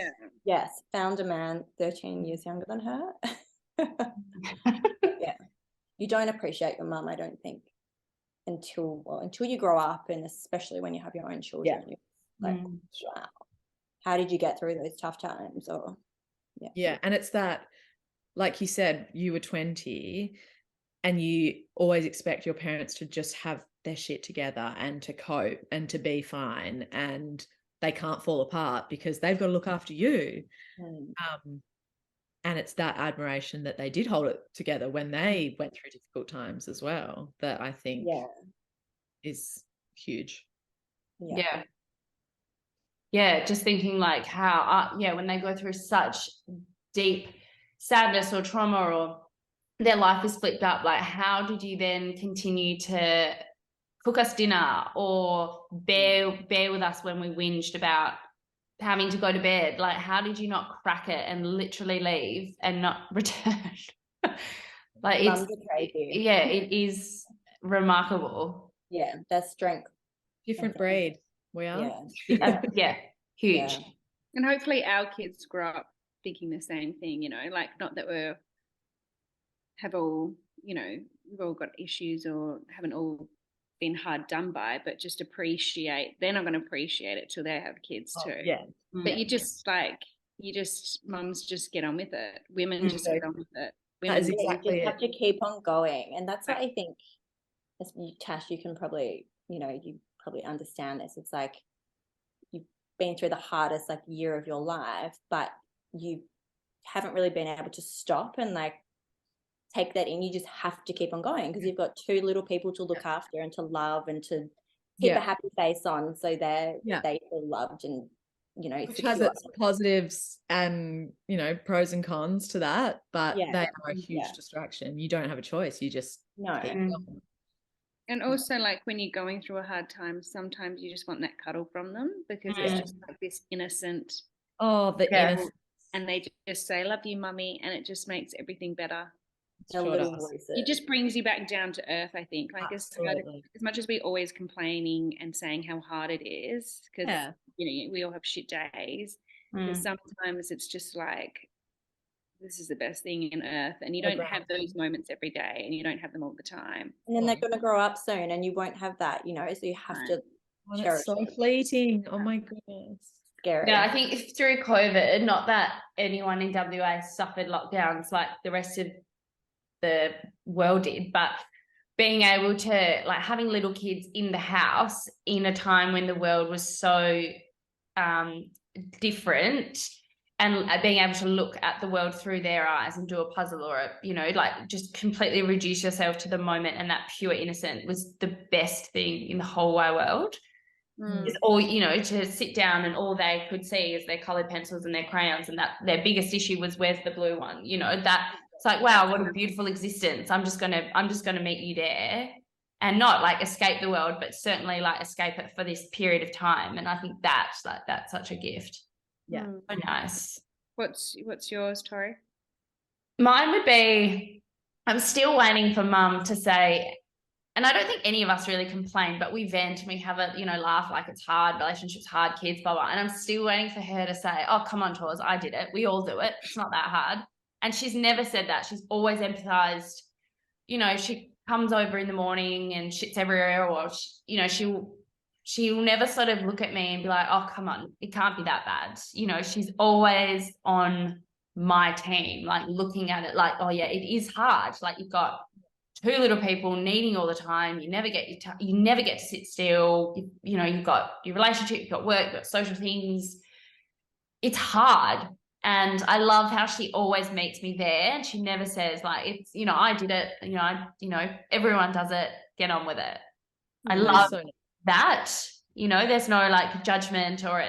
Yes, found a man 13 years younger than her. You don't appreciate your mum, I don't think, until you grow up, and especially when you have your own children. You're like, wow, how did you get through those tough times? Or and it's that, like you said, you were 20 and you always expect your parents to just have their shit together and to cope and to be fine, and they can't fall apart because they've got to look after you. And it's that admiration that they did hold it together when they went through difficult times as well, that I think is huge. Just thinking like how when they go through such deep sadness or trauma, or their life is flipped up, like how did you then continue to cook us dinner or bear with us when we whinged about having to go to bed? Like, how did you not crack it and literally leave and not return? Like, it is remarkable. That's strength. Different breed. We are. Huge. And hopefully our kids grow up thinking the same thing, like, not that we've all got issues or haven't all been hard done by, but just appreciate. They're not going to appreciate it till they have kids too. But mums just get on with it. Women just get on with it. Women that is exactly you have to keep on going, and that's what I think. Tash, you can probably, you probably understand this. It's like you've been through the hardest year of your life, but you haven't really been able to stop and take that in. You just have to keep on going because you've got two little people to look after and to love and to keep a happy face on, so they feel loved and which has its positives and pros and cons to that, but they are a huge distraction. You don't have a choice. You just keep going. And also, when you're going through a hard time, sometimes you just want that cuddle from them because it's just this innocent. Innocence. And they just say, "Love you, mummy," and it just makes everything better. It just brings you back down to earth, I think. As much as we're always complaining and saying how hard it is, because we all have shit days, because sometimes it's just this is the best thing in earth, and you don't have those moments every day, and you don't have them all the time. And then they're going to grow up soon, and you won't have that, so you have to cherish it's so fleeting. Oh my goodness. Scary. Yeah, I think through COVID, not that anyone in WA suffered lockdowns like the rest of the world did, but being able to having little kids in the house in a time when the world was so different, and being able to look at the world through their eyes and do a puzzle or just completely reduce yourself to the moment, and that pure innocent was the best thing in the whole wide world. Is all to sit down and all they could see is their colored pencils and their crayons, and that their biggest issue was, where's the blue one? That it's wow, what a beautiful existence. I'm just gonna meet you there, and not escape the world, but certainly escape it for this period of time. And I think that's such a gift. Yeah, so nice. What's yours, Tori? Mine would be, I'm still waiting for mum to say, and I don't think any of us really complain, but we vent and we have a laugh it's hard, relationships hard, kids, blah blah. And I'm still waiting for her to say, oh come on, Tors, I did it, we all do it, it's not that hard. And she's never said that. She's always empathized. She comes over in the morning and shit's everywhere, or she'll never sort of look at me and be like, oh come on, it can't be that bad. She's always on my team, looking at it oh yeah, it is hard. You've got two little people needing all the time. You never get to sit still. You've got your relationship, you've got work, you've got social things. It's hard, And I love how she always meets me there, and she never says like, it's, you know, I did it, you know, everyone does it, get on with it. I love that, you know, there's no like judgment, or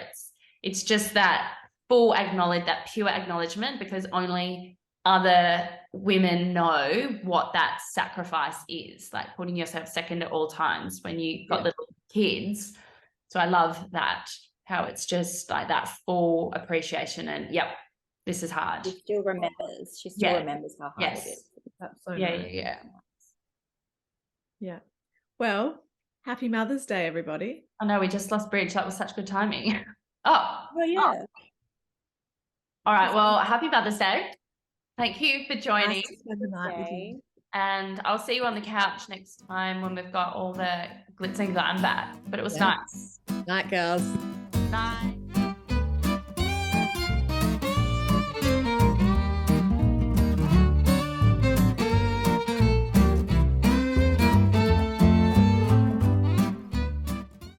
it's just that full that pure acknowledgement, because only other women know what that sacrifice is, like putting yourself second at all times when you got little kids. So I love that, how it's just like that full appreciation, and this is hard. She still remembers. She still remembers how hard it is. That's so nice. Yeah. Well, happy Mother's Day, everybody. I know we just lost bridge. That was such good timing. All right. Well, happy Mother's Day. Thank you for joining. Nice to spend the night with you. And I'll see you on the couch next time when we've got all the glitz and glam back. But it was nice. Night, girls. Night.